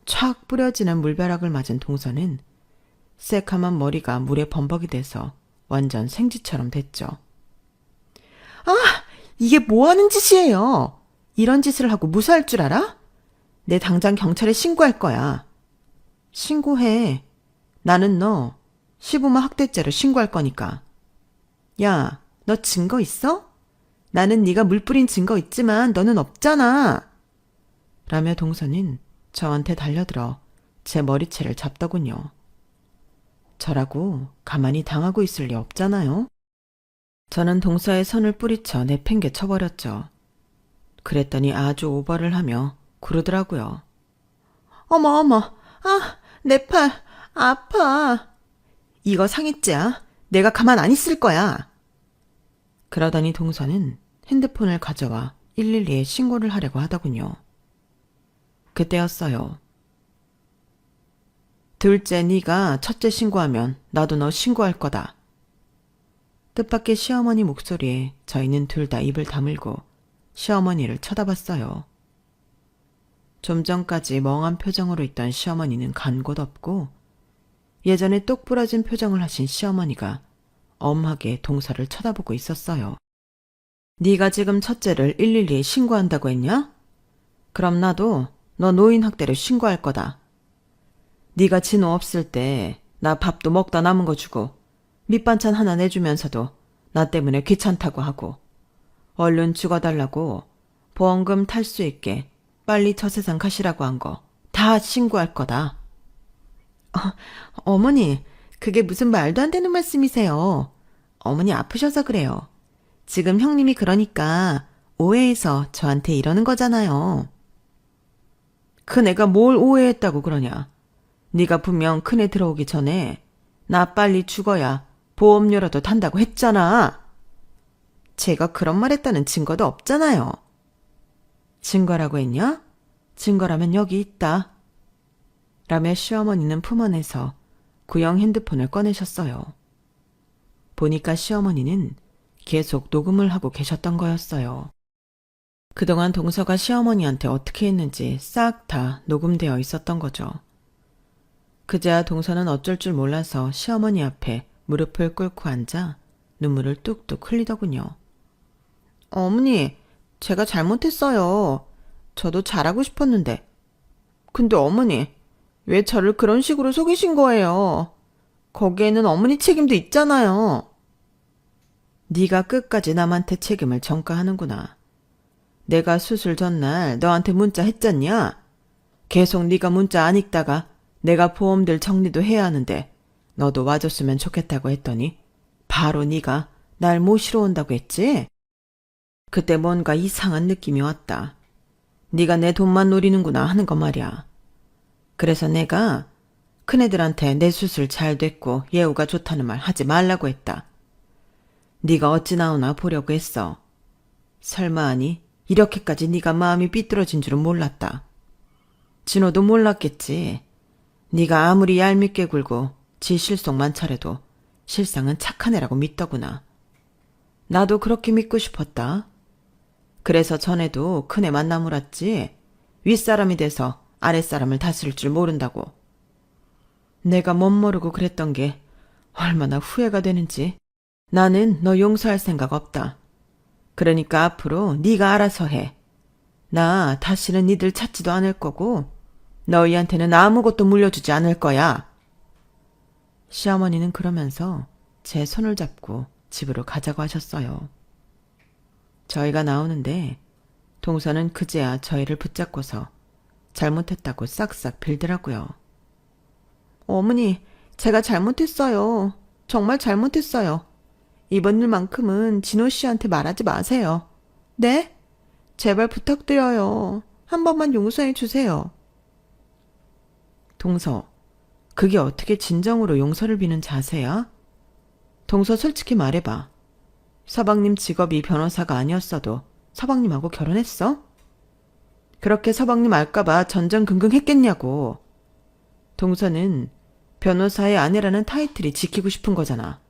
S1: 촥 뿌려지는 물벼락을 맞은 동서는 새카만 머리가 물에 범벅이 돼서 완전 생쥐처럼 됐죠. 아! 이게 뭐하는 짓이에요? 이런 짓을 하고 무사할 줄 알아? 내 당장 경찰에 신고할 거야. 신고해. 나는 너 시부모 학대죄로 신고할 거니까. 야, 너 증거 있어? 나는 네가 물 뿌린 증거 있지만 너는 없잖아. 라며 동서는 저한테 달려들어 제 머리채를 잡더군요. 저라고 가만히 당하고 있을 리 없잖아요. 저는 동서의 손을 뿌리쳐 내팽개 쳐버렸죠. 그랬더니 아주 오버를 하며 구르더라고요. 어머, 내 팔, 아파. 이거 상했지야. 내가 가만 안 있을 거야. 그러더니 동서는 핸드폰을 가져와 112에 신고를 하려고 하더군요. 그때였어요. 둘째 네가 첫째 신고하면 나도 너 신고할 거다. 뜻밖의 시어머니 목소리에 저희는 둘 다 입을 다물고 시어머니를 쳐다봤어요. 좀 전까지 멍한 표정으로 있던 시어머니는 간 곳 없고 예전에 똑 부러진 표정을 하신 시어머니가 엄하게 동서를 쳐다보고 있었어요. 네가 지금 첫째를 112에 신고한다고 했냐? 그럼 나도 너 노인 학대를 신고할 거다. 네가 진호 없을 때 나 밥도 먹다 남은 거 주고 밑반찬 하나 내주면서도 나 때문에 귀찮다고 하고 얼른 죽어달라고 보험금 탈 수 있게 빨리 저 세상 가시라고 한 거 다 신고할 거다. 어머니, 그게 무슨 말도 안 되는 말씀이세요. 어머니 아프셔서 그래요. 지금 형님이 그러니까 오해해서 저한테 이러는 거잖아요. 큰애가 뭘 오해했다고 그러냐. 네가 분명 큰애 들어오기 전에 나 빨리 죽어야 보험료라도 탄다고 했잖아. 제가 그런 말 했다는 증거도 없잖아요. 증거라고 했냐? 증거라면 여기 있다. 라며 시어머니는 품안에서 구형 핸드폰을 꺼내셨어요. 보니까 시어머니는 계속 녹음을 하고 계셨던 거였어요. 그동안 동서가 시어머니한테 어떻게 했는지 싹 다 녹음되어 있었던 거죠. 그제야 동서는 어쩔 줄 몰라서 시어머니 앞에 무릎을 꿇고 앉아 눈물을 뚝뚝 흘리더군요. 어머니, 제가 잘못했어요. 저도 잘하고 싶었는데. 근데 어머니, 왜 저를 그런 식으로 속이신 거예요? 거기에는 어머니 책임도 있잖아요. 네가 끝까지 남한테 책임을 전가하는구나. 내가 수술 전날 너한테 문자 했잖냐? 계속 네가 문자 안 읽다가 내가 보험들 정리도 해야 하는데 너도 와줬으면 좋겠다고 했더니 바로 네가 날 모시러 온다고 했지? 그때 뭔가 이상한 느낌이 왔다. 네가 내 돈만 노리는구나 하는 거 말이야. 그래서 내가 큰애들한테 내 수술 잘 됐고 예우가 좋다는 말 하지 말라고 했다. 네가 어찌 나오나 보려고 했어. 설마 아니 이렇게까지 네가 마음이 삐뚤어진 줄은 몰랐다. 진호도 몰랐겠지. 네가 아무리 얄밉게 굴고 지 실속만 차려도 실상은 착한 애라고 믿더구나. 나도 그렇게 믿고 싶었다. 그래서 전에도 큰애 만나물었지. 윗사람이 돼서 아랫사람을 다스릴 줄 모른다고. 내가 멋모르고 그랬던 게 얼마나 후회가 되는지. 나는 너 용서할 생각 없다. 그러니까 앞으로 네가 알아서 해. 나 다시는 니들 찾지도 않을 거고 너희한테는 아무것도 물려주지 않을 거야. 시어머니는 그러면서 제 손을 잡고 집으로 가자고 하셨어요. 저희가 나오는데 동서는 그제야 저희를 붙잡고서 잘못했다고 싹싹 빌더라고요. 어머니, 제가 잘못했어요. 정말 잘못했어요. 이번 일만큼은 진호 씨한테 말하지 마세요. 네? 제발 부탁드려요. 한 번만 용서해 주세요. 동서, 그게 어떻게 진정으로 용서를 비는 자세야? 동서 솔직히 말해봐. 서방님 직업이 변호사가 아니었어도 서방님하고 결혼했어? 그렇게 서방님 알까봐 전전긍긍했겠냐고. 동서는 변호사의 아내라는 타이틀이 지키고 싶은 거잖아.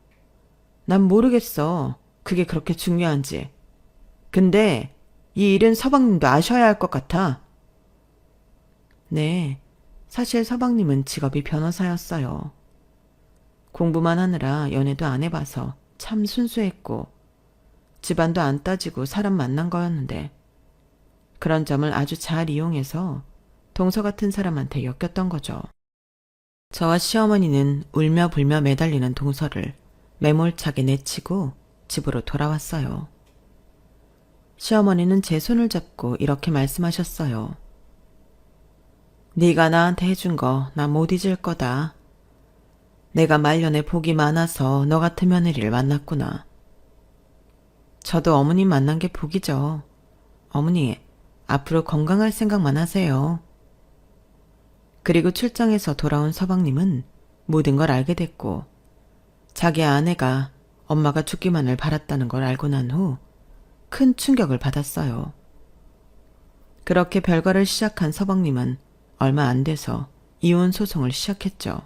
S1: 난 모르겠어. 그게 그렇게 중요한지. 근데 이 일은 서방님도 아셔야 할 것 같아. 네, 사실 서방님은 직업이 변호사였어요. 공부만 하느라 연애도 안 해봐서 참 순수했고 집안도 안 따지고 사람 만난 거였는데 그런 점을 아주 잘 이용해서 동서 같은 사람한테 엮였던 거죠. 저와 시어머니는 울며 불며 매달리는 동서를 매몰차게 내치고 집으로 돌아왔어요. 시어머니는 제 손을 잡고 이렇게 말씀하셨어요. 네가 나한테 해준 거 나 못 잊을 거다. 내가 말년에 복이 많아서 너 같은 며느리를 만났구나. 저도 어머님 만난 게 복이죠. 어머니, 앞으로 건강할 생각만 하세요. 그리고 출장에서 돌아온 서방님은 모든 걸 알게 됐고 자기 아내가 엄마가 죽기만을 바랐다는 걸 알고 난 후 큰 충격을 받았어요. 그렇게 별거를 시작한 서방님은 얼마 안 돼서 이혼 소송을 시작했죠.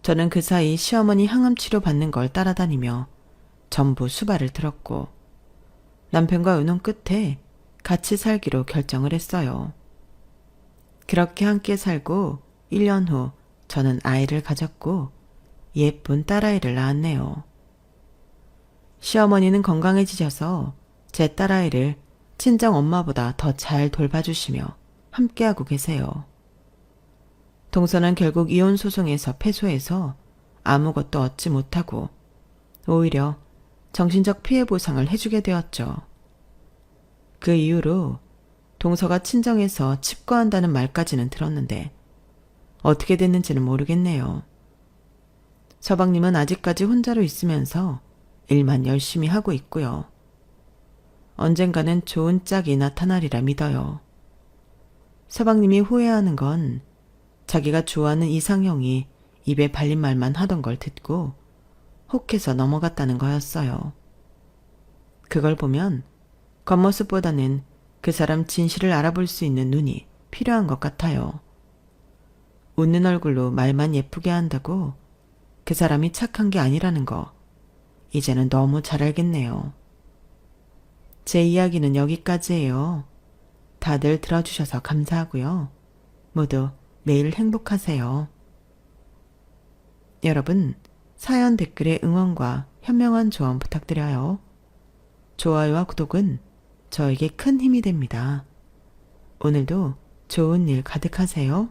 S1: 저는 그 사이 시어머니 항암 치료 받는 걸 따라다니며 전부 수발을 들었고 남편과 의논 끝에 같이 살기로 결정을 했어요. 그렇게 함께 살고 1년 후 저는 아이를 가졌고 예쁜 딸아이를 낳았네요. 시어머니는 건강해지셔서 제 딸아이를 친정 엄마보다 더 잘 돌봐주시며 함께하고 계세요. 동서는 결국 이혼 소송에서 패소해서 아무것도 얻지 못하고 오히려 정신적 피해 보상을 해주게 되었죠. 그 이후로 동서가 친정에서 칩거한다는 말까지는 들었는데 어떻게 됐는지는 모르겠네요. 서방님은 아직까지 혼자로 있으면서 일만 열심히 하고 있고요. 언젠가는 좋은 짝이 나타나리라 믿어요. 서방님이 후회하는 건 자기가 좋아하는 이상형이 입에 발린 말만 하던 걸 듣고 혹해서 넘어갔다는 거였어요. 그걸 보면 겉모습보다는 그 사람 진실을 알아볼 수 있는 눈이 필요한 것 같아요. 웃는 얼굴로 말만 예쁘게 한다고 그 사람이 착한 게 아니라는 거 이제는 너무 잘 알겠네요. 제 이야기는 여기까지예요. 다들 들어주셔서 감사하고요. 모두 매일 행복하세요. 여러분, 사연 댓글에 응원과 현명한 조언 부탁드려요. 좋아요와 구독은 저에게 큰 힘이 됩니다. 오늘도 좋은 일 가득하세요.